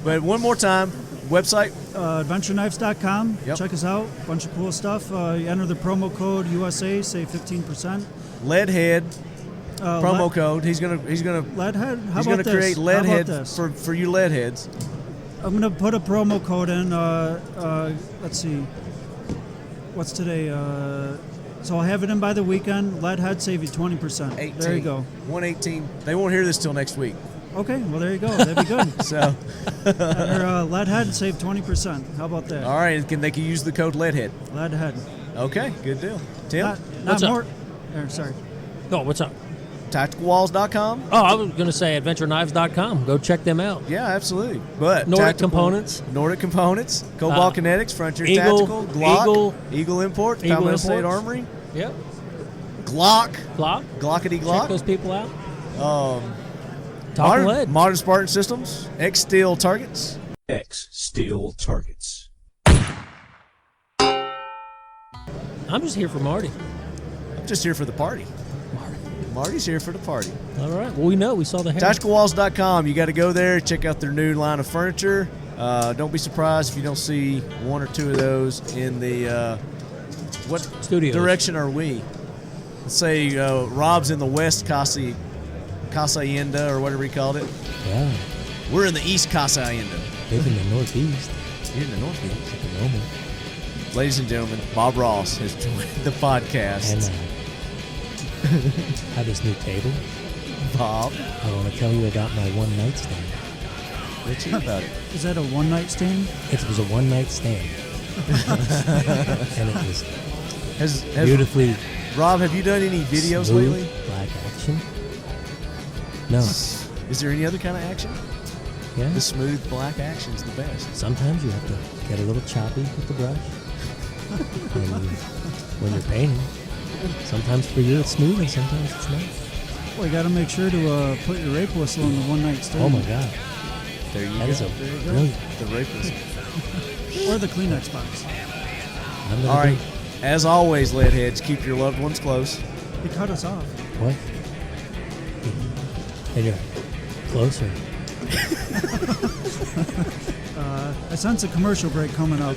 But one more time, website. AdventureKnives.com. Yep. Check us out. Bunch of cool stuff. You enter the promo code USA, save 15%. Leadhead promo Lead- code. He's gonna Leadhead. How he's about gonna this? create How about Leadhead this? for you leadheads. I'm gonna put a promo code in. Let's see. what's today? So I'll have it in by the weekend. Lead head save you 20%. 18. There you go. 118. They won't hear this till next week. Okay, well there you go. That'd be good. So, lead head save 20%. How about that? all right, they can use the code LEADHEAD. Lead head. Okay, good deal. Tim, Not What's up? more. Sorry. Oh, what's up? tacticalwalls.com. Oh, I was going to say adventureknives.com. Go check them out. Yeah, absolutely. But Nordic components. Nordic components, Cobalt Kinetics, Frontier Eagle, Tactical, Glock, Eagle Imports, Eagle Palmetto State Imports. Armory, Yep. Glock, Check Glockity those Glock, people out. modern, Lead. modern Spartan Systems, X Steel Targets. X Steel Targets. I'm just here for Marty. I'm just here for the party. Marty's here for the party. All right. Well, we saw the hair. TacticalWalls.com. You got to go there, check out their new line of furniture. Don't be surprised if you don't see one or two of those in the what Studios. direction are we? Let's say Rob's in the west Hacienda or whatever he called it. Yeah, We're in the east Hacienda. live in the Northeast You're in the northeast. at the moment. Ladies and gentlemen, Bob Ross has joined the podcast. And have this new table. Bob, I want to tell you about my one-night stand. let's hear about it. Is that a one-night stand? It was a one-night stand. And it was Has beautifully Rob, have you done any videos smooth, lately? black action. No. Is there any other kind of action? Yeah. The smooth black action's the best. Sometimes you have to get a little choppy with the brush. And when you're painting, sometimes for you it's smooth and sometimes it's not. Well, you got to make sure to put your rape whistle on the one-night stand. Oh my God. There you That go. is a There you go. brilliant. The rapist. Or the Kleenex box. I'm gonna All right. do- As always, leadheads, keep your loved ones close. He cut us off. What? And you're closer. I sense a commercial break coming up.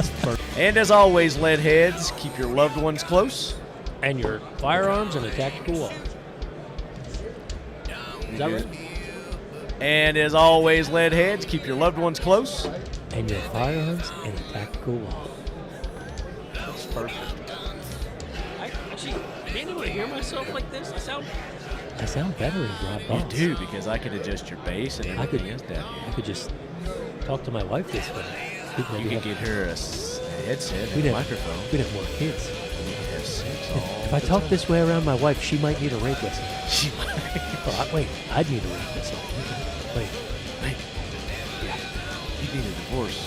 And as always, leadheads, keep your loved ones close. And your firearms and a tactical wall. Is that right? And as always, leadheads, keep your loved ones close. And your firearms and a tactical wall. That's perfect. I can't even hear myself like this. I sound better in Rob You Boss. do, because I could adjust your bass and I could- everything else down I here. could just talk to my wife this way. You could get her a headset and We'd a have, microphone. we'd have more kids. And you could have sex all If I the talk time. this way around my wife, she might need a rape whistle. She Wait, I'd need a rape whistle. Wait, you need a divorce.